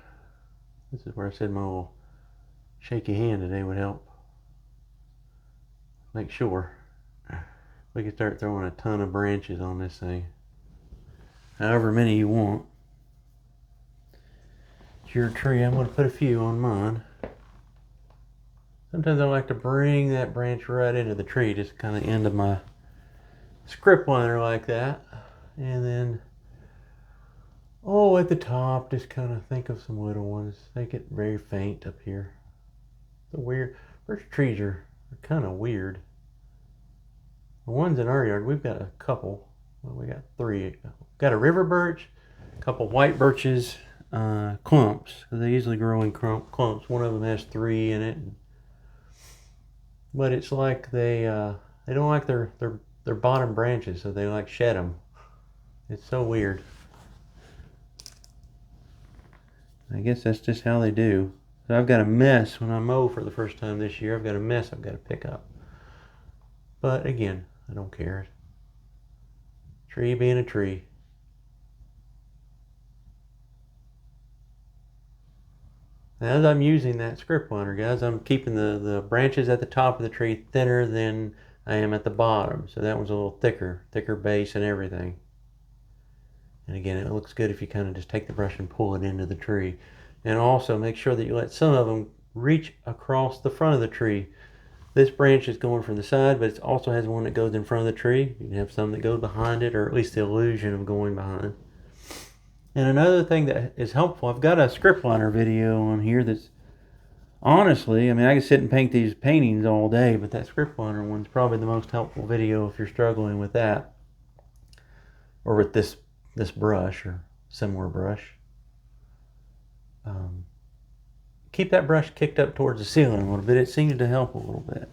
This is where I said my little shaky hand today would help. Make sure we can start throwing a ton of branches on this thing. However many you want. It's your tree. I'm going to put a few on mine. Sometimes I like to bring that branch right into the tree, just kind of into my script liner like that. And then, at the top, just kind of think of some little ones. Make it very faint up here. The weird, birch trees are kind of weird. The ones in our yard, we've got a couple. Well, we got 3. Got a river birch, a couple white birches, clumps. They usually grow in clumps. One of them has 3 in it. But it's like they don't like their bottom branches, so they like shed them. It's so weird. I guess that's just how they do. So I've got a mess when I mow for the first time this year. I've got a mess I've got to pick up. But again, I don't care. Tree being a tree. As I'm using that script liner, guys, I'm keeping the branches at the top of the tree thinner than I am at the bottom. So that one's a little thicker base and everything. And again, it looks good if you kind of just take the brush and pull it into the tree. And also make sure that you let some of them reach across the front of the tree. This branch is going from the side, but it also has one that goes in front of the tree. You can have some that go behind it, or at least the illusion of going behind. And another thing that is helpful, I've got a script liner video on here that's, honestly, I mean, I could sit and paint these paintings all day, but that script liner one's probably the most helpful video if you're struggling with that. Or with this brush, or similar brush. Keep that brush kicked up towards the ceiling a little bit. It seems to help a little bit.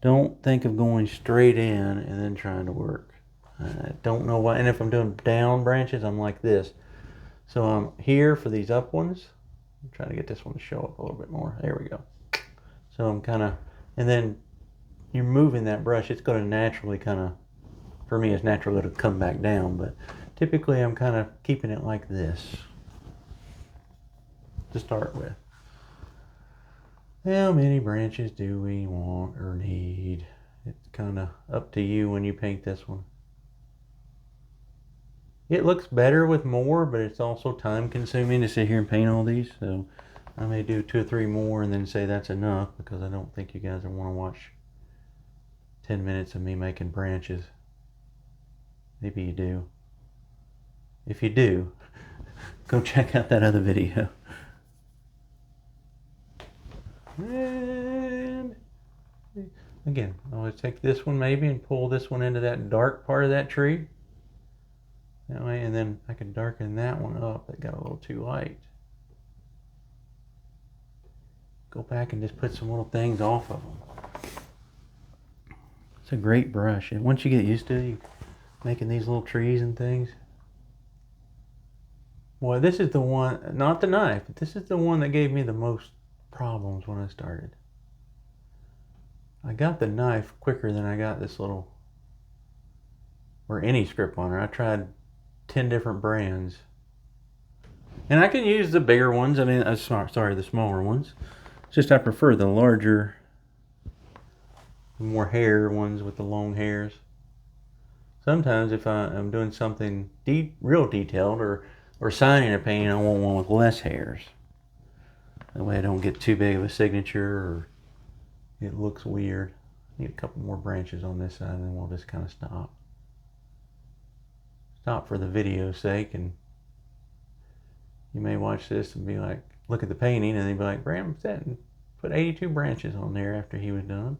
Don't think of going straight in and then trying to work. I don't know why, and if I'm doing down branches, I'm like this. So I'm here for these up ones. I'm trying to get this one to show up a little bit more. There we go. So I'm kind of, and then you're moving that brush. It's going to naturally kind of, for me, it's naturally going to come back down, but typically I'm kind of keeping it like this to start with. How many branches do we want or need? It's kind of up to you when you paint this one. It looks better with more, but it's also time consuming to sit here and paint all these. So I may do 2 or 3 more and then say that's enough, because I don't think you guys want to watch 10 minutes of me making branches. Maybe you do. If you do, go check out that other video. And again, I'll always take this one maybe and pull this one into that dark part of that tree. That way, and then I can darken that one up. That got a little too light. Go back and just put some little things off of them. It's a great brush. And once you get used to it, making these little trees and things. Boy, this is the one, not the knife, but this is the one that gave me the most problems when I started. I got the knife quicker than I got this little, or any script liner. I tried 10 different brands. And I can use the bigger ones. I mean, the smaller ones. It's just I prefer the larger, more hair ones with the long hairs. Sometimes if I'm doing something real detailed or signing a painting, I want one with less hairs. That way I don't get too big of a signature or it looks weird. Need a couple more branches on this side and then we'll just kind of stop. Stop for the video's sake, and you may watch this and be like, look at the painting, and then be like, Bram sat and put 82 branches on there after he was done.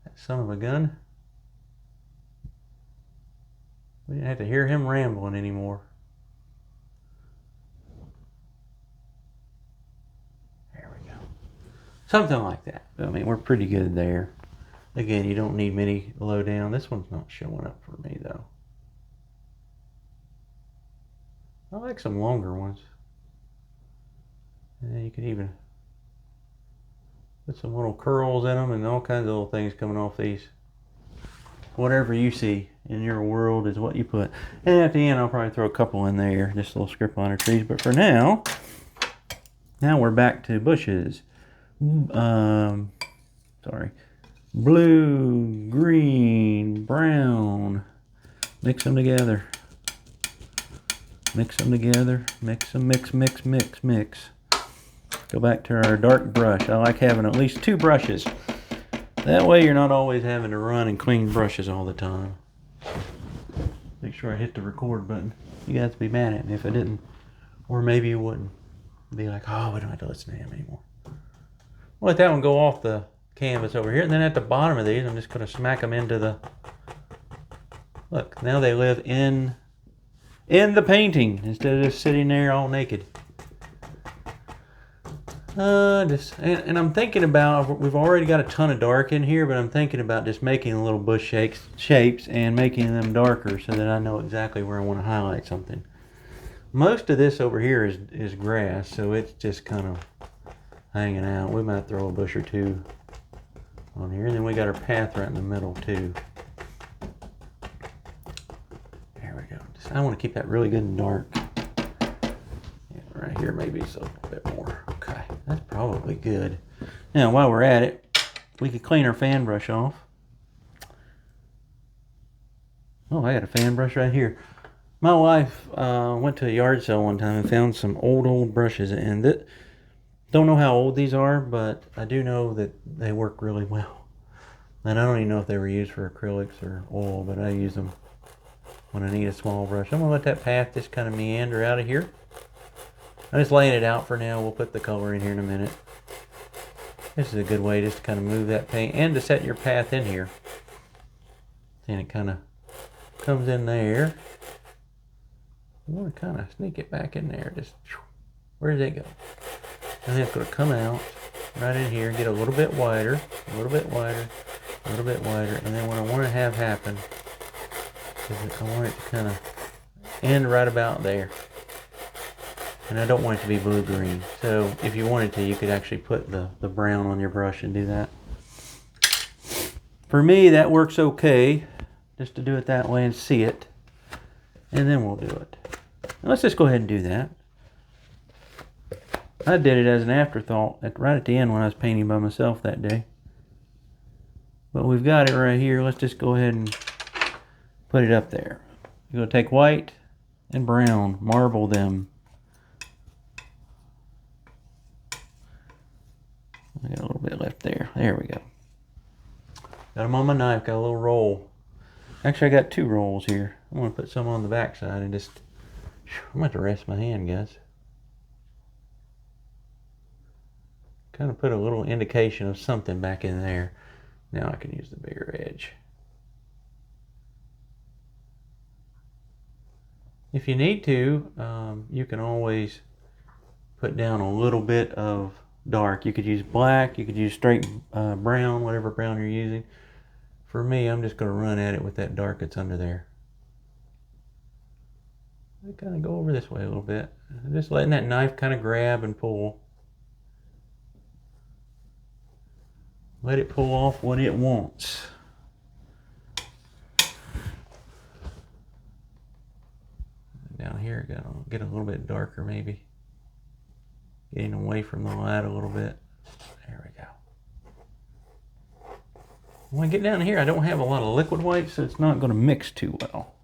That son of a gun. We didn't have to hear him rambling anymore. Something like that. I mean, we're pretty good there. Again, you don't need many low down. This one's not showing up for me though. I like some longer ones. And you can even put some little curls in them and all kinds of little things coming off these. Whatever you see in your world is what you put. And at the end, I'll probably throw a couple in there, just little script liner trees. But for now we're back to bushes. Sorry. Blue, green, brown. Mix them together. Mix them together. Mix them, mix, mix, mix, mix. Go back to our dark brush. I like having at least 2 brushes. That way you're not always having to run and clean brushes all the time. Make sure I hit the record button. You guys would be mad at me if I didn't. Or maybe you wouldn't. Be like, oh, we don't have to listen to him anymore. I'll let that one go off the canvas over here. And then at the bottom of these, I'm just going to smack them into the... Look, now they live in the painting instead of just sitting there all naked. And I'm thinking about, we've already got a ton of dark in here, but I'm thinking about just making little bush shapes and making them darker so that I know exactly where I want to highlight something. Most of this over here is grass, so it's just kind of hanging out. We might throw a bush or 2 on here, and then we got our path right in the middle too. There we go. I want to keep that really good and dark. Yeah, right here maybe so a little bit more. Okay, that's probably good. Now while we're at it, we could clean our fan brush off. Oh, I got a fan brush right here. My wife went to a yard sale one time and found some old brushes, and don't know how old these are, but I do know that they work really well. And I don't even know if they were used for acrylics or oil, but I use them when I need a small brush. I'm gonna let that path just kind of meander out of here. I'm just laying it out for now. We'll put the color in here in a minute. This is a good way just to kind of move that paint and to set your path in here. And it kind of comes in there. You want to kind of sneak it back in there. Just where does it go? And then it's going to come out right in here, get a little bit wider, a little bit wider, a little bit wider. And then what I want to have happen is I want it to kind of end right about there. And I don't want it to be blue-green. So if you wanted to, you could actually put the brown on your brush and do that. For me, that works okay, just to do it that way and see it. And then we'll do it. Now let's just go ahead and do that. I did it as an afterthought right at the end when I was painting by myself that day. But we've got it right here. Let's just go ahead and put it up there. You're going to take white and brown, marble them. I got a little bit left there. There we go. Got them on my knife. Got a little roll. Actually, I got 2 rolls here. I'm going to put some on the back side and just... I'm going to have to rest my hand, guys. Kind of put a little indication of something back in there. Now I can use the bigger edge. If you need to, you can always put down a little bit of dark. You could use black, you could use straight brown, whatever brown you're using. For me, I'm just going to run at it with that dark that's under there. I kind of go over this way a little bit. Just letting that knife kind of grab and pull. Let it pull off what it wants. Down here, gotta get a little bit darker maybe. Getting away from the light a little bit. There we go. When I get down here, I don't have a lot of liquid white, so it's not going to mix too well.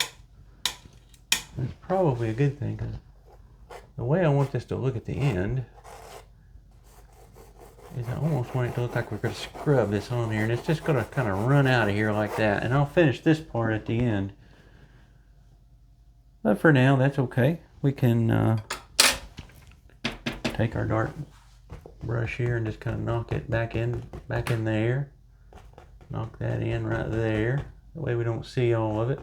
That's probably a good thing, because the way I want this to look at the end is I almost want it to look like we're going to scrub this on here, and it's just going to kind of run out of here like that. And I'll finish this part at the end. But for now, that's okay. We can take our dark brush here and just kind of knock it back in there. Knock that in right there. That way we don't see all of it.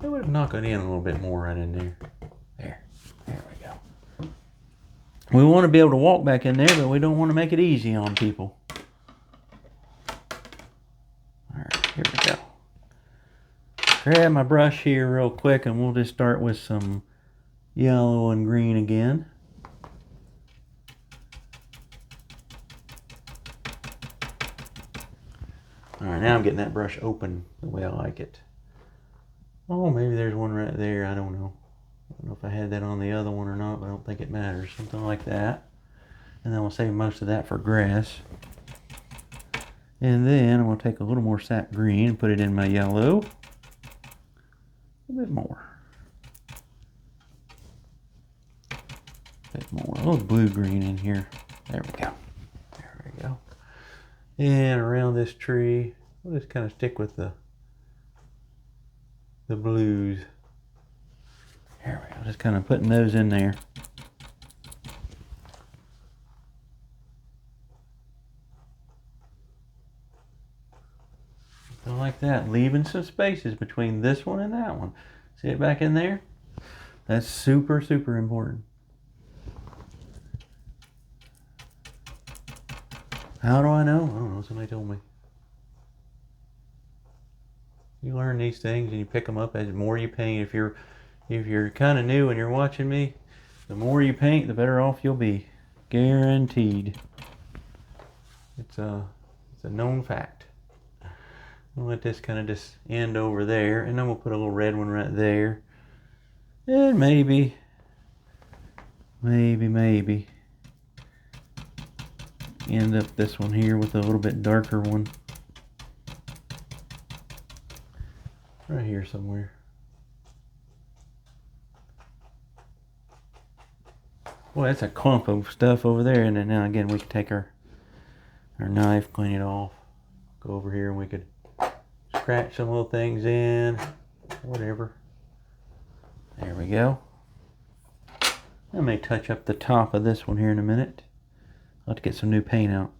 I would knock it in a little bit more right in there. There we go. We want to be able to walk back in there, but we don't want to make it easy on people. Here we go. Grab my brush here real quick and we'll just start with some yellow and green again. Alright, now I'm getting that brush open the way I like it. Oh, maybe there's one right there. I don't know. I don't know if I had that on the other one or not, but I don't think it matters. Something like that. And then we'll save most of that for grass. And then I'm going to take a little more sap green and put it in my yellow. A bit more. A bit more. A little blue green in here. There we go. There we go. And around this tree, we'll just kind of stick with the blues. There we go. Just kind of putting those in there. Something like that. Leaving some spaces between this one and that one. See it back in there? That's super, super important. How do I know? I don't know. Somebody told me. You learn these things and you pick them up as more you paint. If you're kind of new and you're watching me, the more you paint, the better off you'll be. Guaranteed. It's a known fact. We'll let this kind of just end over there, and then we'll put a little red one right there. And maybe end up this one here with a little bit darker one. Right here somewhere. Well, that's a clump of stuff over there, and then now again we can take our knife, clean it off, go over here and we could scratch some little things in, whatever. There we go. I may touch up the top of this one here in a minute. I'll have to get some new paint out.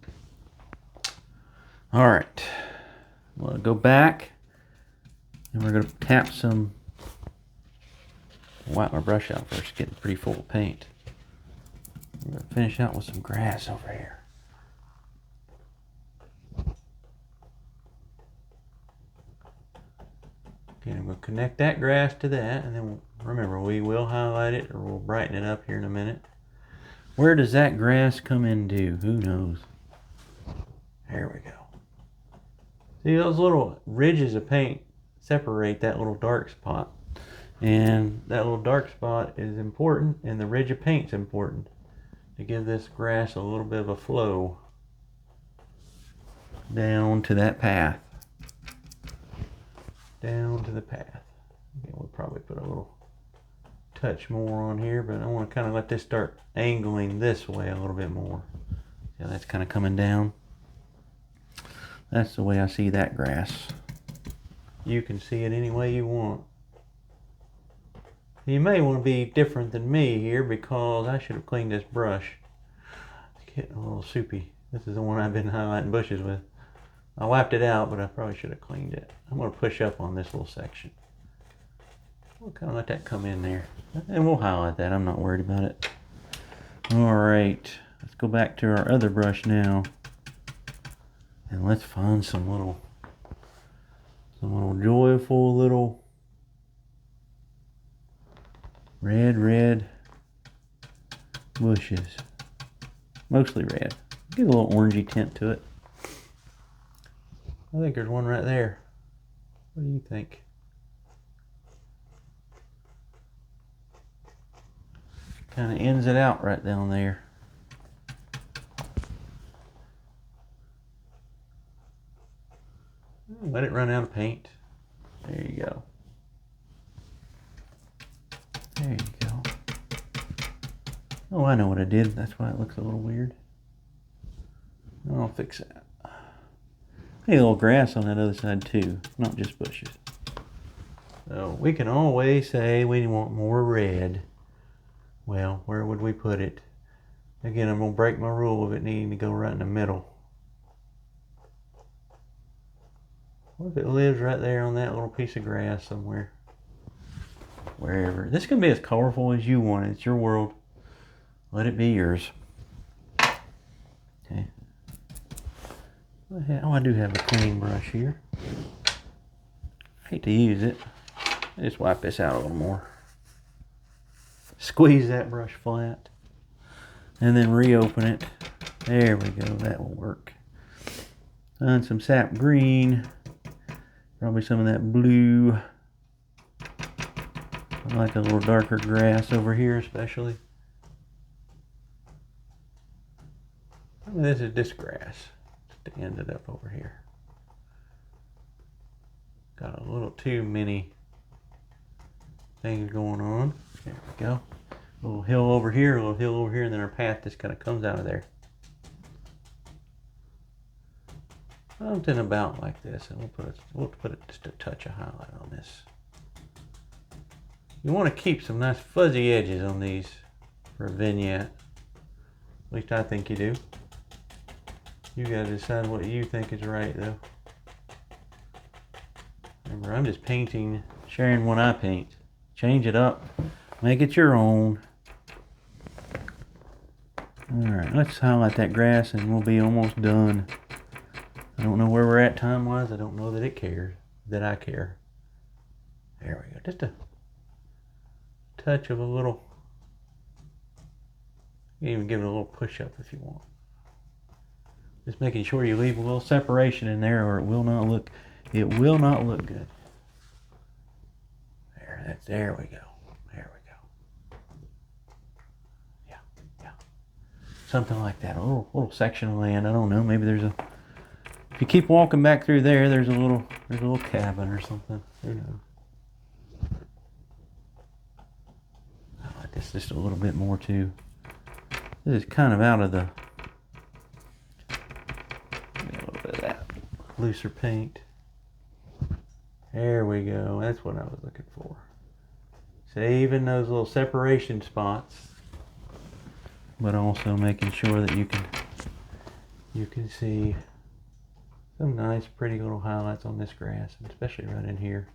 Alright, we'll go back and we're going to tap some, wipe my brush out first, getting pretty full of paint. We're going to finish out with some grass over here. Okay, I'm going to connect that grass to that, and then remember, we will highlight it or we'll brighten it up here in a minute. Where does that grass come into? Who knows? There we go. See, those little ridges of paint separate that little dark spot. And that little dark spot is important, and the ridge of paint is important to give this grass a little bit of a flow down to that path. Down to the path. Okay, we'll probably put a little touch more on here, but I want to kind of let this start angling this way a little bit more. Yeah, that's kind of coming down. That's the way I see that grass. You can see it any way you want. You may want to be different than me here because I should have cleaned this brush. It's getting a little soupy. This is the one I've been highlighting bushes with. I wiped it out, but I probably should have cleaned it. I'm going to push up on this little section. We'll kind of let that come in there. And we'll highlight that. I'm not worried about it. Alright. Let's go back to our other brush now. And let's find some little joyful little red bushes. Mostly red. Get a little orangey tint to it. I think there's one right there. What do you think? Kind of ends it out right down there. Let it run out of paint. There you go. There you go. Oh, I know what I did. That's why it looks a little weird. I'll fix that. Hey, a little grass on that other side too, not just bushes. So we can always say we want more red. Well, where would we put it? Again, I'm going to break my rule of it needing to go right in the middle. What if it lives right there on that little piece of grass somewhere? Wherever. This can be as colorful as you want it. It's your world. Let it be yours. Okay. Oh, I do have a clean brush here. hate to use it. Just wipe this out a little more. Squeeze that brush flat. And then reopen it. There we go, that will work. And some sap green. Probably some of that blue. I like a little darker grass over here especially. This is this grass. Just to end it up over here. Got a little too many things going on. There we go. A little hill over here, a little hill over here, and then our path just kind of comes out of there. Something about like this, and we'll put it just a touch of highlight on this. You want to keep some nice fuzzy edges on these for a vignette. At least I think you do. You gotta decide what you think is right though. Remember, I'm just painting, sharing what I paint. Change it up, make it your own. Alright, let's highlight that grass and we'll be almost done. I don't know where we're at time-wise. I don't know that it cares, that I care. There we go. Just a touch of a little, you can even give it a little push-up if you want. Just making sure you leave a little separation in there or it will not look good. There we go. There we go. Yeah. Something like that. A little section of land. I don't know. Maybe there's a. If you keep walking back through there, there's a little cabin or something. Who knows? I like this just a little bit more too. This is kind of out of the. A little bit of that looser paint. There we go. That's what I was looking for. Saving those little separation spots, but also making sure that you can see some nice pretty little highlights on this grass, and especially right in here.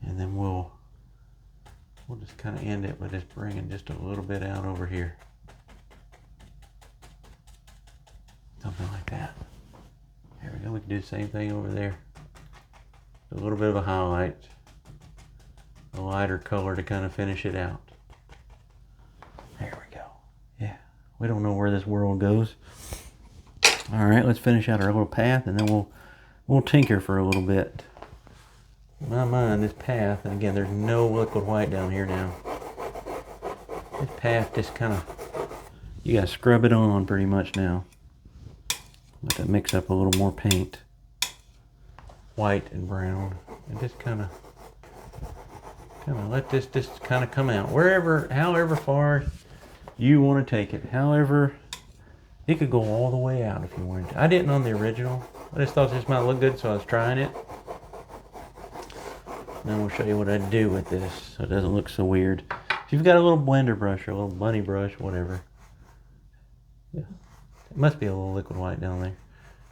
And then we'll just kind of end it by just bringing just a little bit out over here. Something like that. There we go. We can do the same thing over there. A little bit of a highlight. A lighter color to kind of finish it out. There we go. Yeah. We don't know where this world goes. Alright, let's finish out our little path and then we'll tinker for a little bit. In my mind, this path, and again, there's no liquid white down here now. This path just kind of, you gotta scrub it on pretty much now. Let that mix up a little more paint. White and brown. And just kind of let this just kind of come out. However far you want to take it. However, it could go all the way out if you wanted to. I didn't on the original. I just thought this might look good, so I was trying it. Now we'll show you what I do with this so it doesn't look so weird. If you've got a little blender brush or a little bunny brush, whatever. Yeah. It must be a little liquid white down there.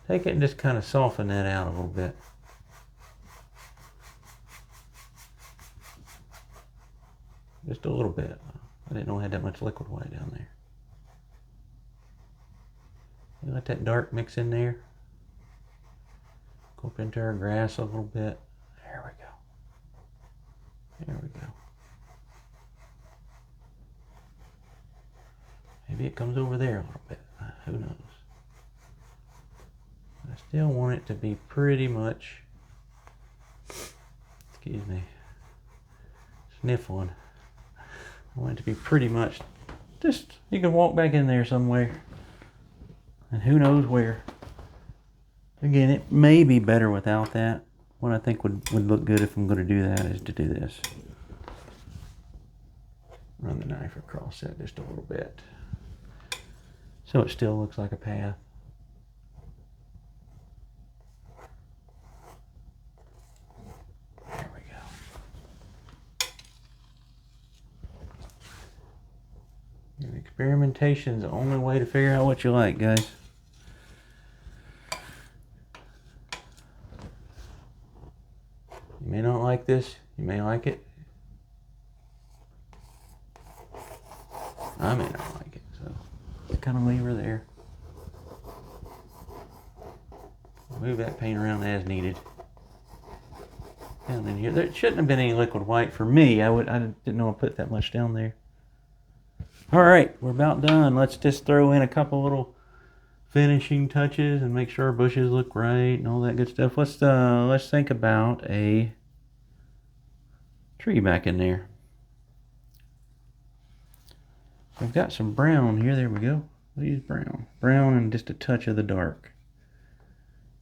Take it and just kind of soften that out a little bit. Just a little bit. I didn't know I had that much liquid white down there. You let that dark mix in there. Go up into our grass a little bit. There we go. There we go. Maybe it comes over there a little bit. Who knows? I still want it to be pretty much, excuse me, sniffling. I want it to be pretty much, just, you can walk back in there somewhere. And who knows where. Again, it may be better without that. What I think would look good if I'm going to do that is to do this. Run the knife across that just a little bit. So it still looks like a path. There we go. And experimentation is the only way to figure out what you like, guys. You may not like this, you may like it. I may not like it, so it's kind of leave her there. Move that paint around as needed. Down in here, there shouldn't have been any liquid white for me. I didn't know I put that much down there. All right, we're about done. Let's just throw in a couple little finishing touches and make sure our bushes look right and all that good stuff. Let's think about a tree back in there. I've got some brown here. There we go. I'll use brown. Brown and just a touch of the dark.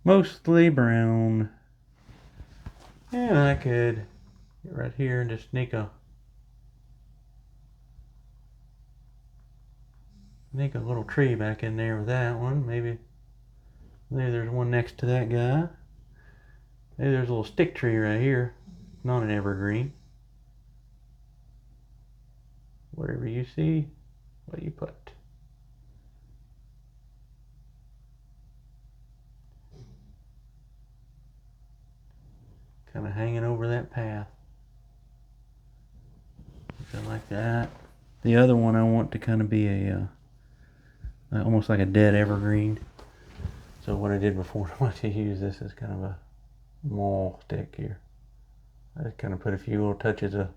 Mostly brown. And I could get right here and just sneak a little tree back in there with that one. Maybe there's one next to that guy. Maybe there's a little stick tree right here. Not an evergreen. Whatever you see, what you put. Kind of hanging over that path. Something like that. The other one I want to kind of be a almost like a dead evergreen. So what I did before, I want to use this as kind of a maul stick here. I just kind of put a few little touches of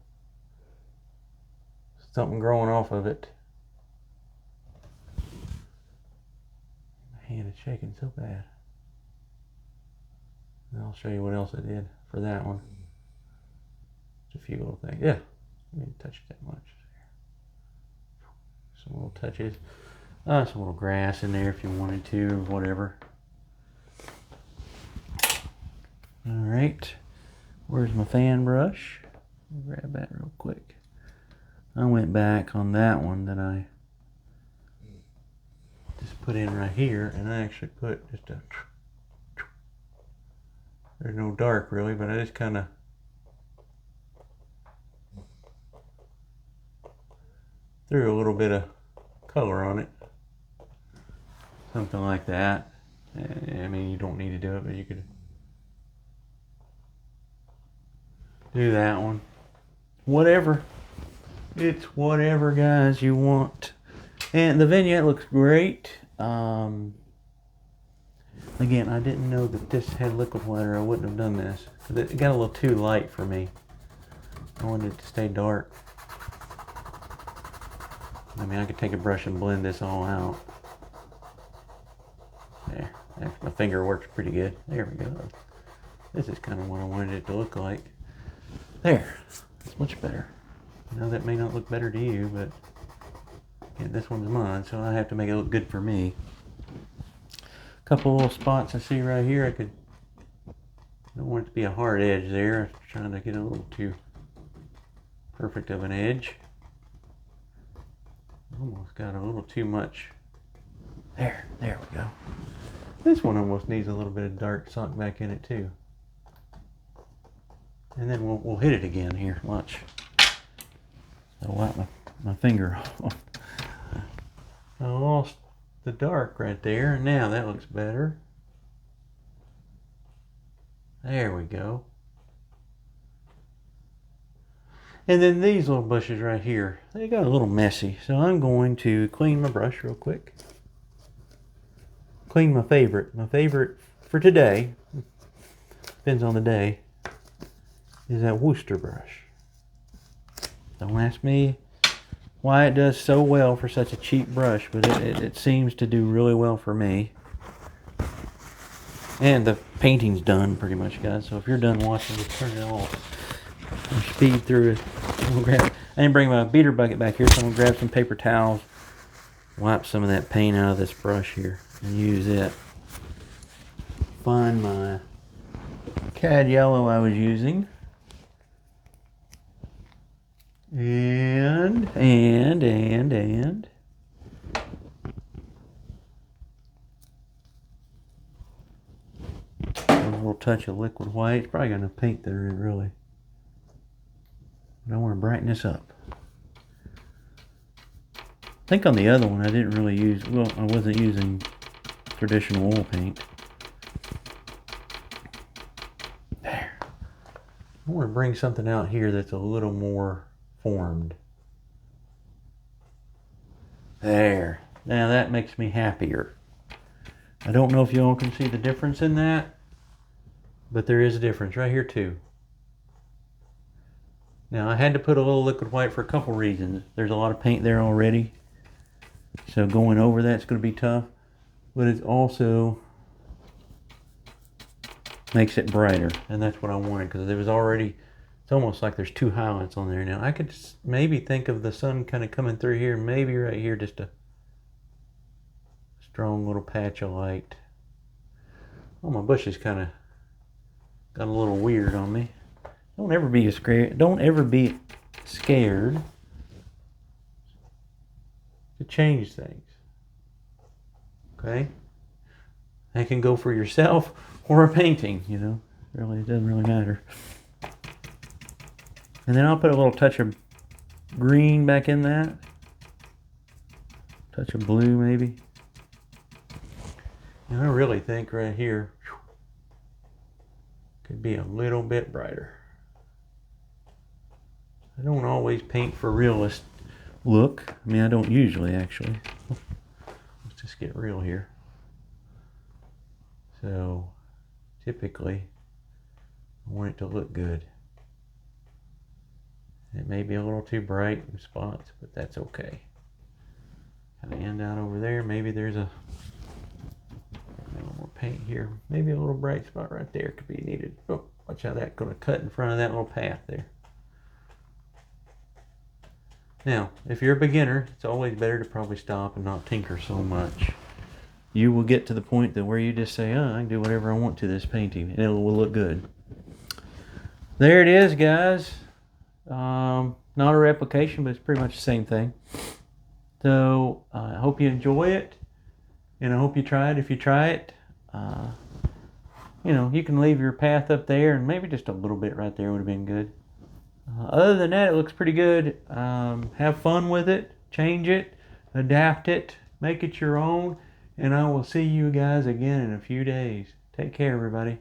something growing off of it. My hand is shaking so bad. And I'll show you what else I did for that one. Just a few little things. Yeah, I didn't touch it that much. Some little touches. Some little grass in there if you wanted to, or whatever. Alright, where's my fan brush? I'll grab that real quick. I went back on that one that I just put in right here, and I actually put just a, there's no dark really, but I just kind of threw a little bit of color on it. Something like that. I mean, you don't need to do it, but you could do that one. Whatever. It's whatever, guys, you want. And the vignette looks great. Again, I didn't know that this had liquid white, or I wouldn't have done this. It got a little too light for me. I wanted it to stay dark. I mean, I could take a brush and blend this all out. There. My finger works pretty good. There we go. This is kind of what I wanted it to look like. There. That's much better. Now that may not look better to you, but again, this one's mine, so I have to make it look good for me. A couple little spots I see right here. Don't want it to be a hard edge there. I'm trying to get a little too perfect of an edge. Almost got a little too much. There we go. This one almost needs a little bit of dark sunk back in it too. And then we'll hit it again here. Watch. I'll wipe my finger off. I lost the dark right there, and now that looks better. There we go. And then these little bushes right here, they got a little messy, so I'm going to clean my brush real quick. Clean my favorite. My favorite for today, depends on the day, is that Worcester brush. Don't ask me why it does so well for such a cheap brush, but it seems to do really well for me. And the painting's done pretty much, guys, so if you're done watching, just turn it off. And speed through it. I didn't bring my beater bucket back here, so I'm going to grab some paper towels, wipe some of that paint out of this brush here, and use it. Find my cad yellow I was using. And a little touch of liquid white. It's probably got enough paint there, really. But I want to brighten this up. I think on the other one I didn't really use, well, I wasn't using traditional oil paint. There. I want to bring something out here that's a little more formed. There. Now that makes me happier. I don't know if y'all can see the difference in that, but there is a difference right here too. Now I had to put a little liquid white for a couple reasons. There's a lot of paint there already, so going over that's going to be tough, but it also makes it brighter, and that's what I wanted, because there was already, it's almost like there's two highlights on there. Now I could maybe think of the sun kind of coming through here, maybe right here, just a strong little patch of light. Oh, my bush is kind of got a little weird on me. Don't ever be scared. Don't ever be scared to change things. Okay? That can go for yourself or a painting, you know. Really, it doesn't really matter. And then I'll put a little touch of green back in that. Touch of blue maybe. And I really think right here could be a little bit brighter. I don't always paint for realist look. I mean, I don't usually, actually. Let's just get real here. So, typically, I want it to look good. It may be a little too bright in spots, but that's okay. Kind of end out over there. Maybe there's a little more paint here. Maybe a little bright spot right there could be needed. Oh, watch how that's going to cut in front of that little path there. Now, if you're a beginner, it's always better to probably stop and not tinker so much. You will get to the point that where you just say, oh, I can do whatever I want to this painting, and it will look good. There it is, guys. Not a replication, but it's pretty much the same thing. So, I hope you enjoy it, and I hope you try it. If you try it, you know, you can leave your path up there, and maybe just a little bit right there would have been good. Other than that, it looks pretty good. Have fun with it, change it, adapt it, make it your own, and I will see you guys again in a few days. Take care, everybody.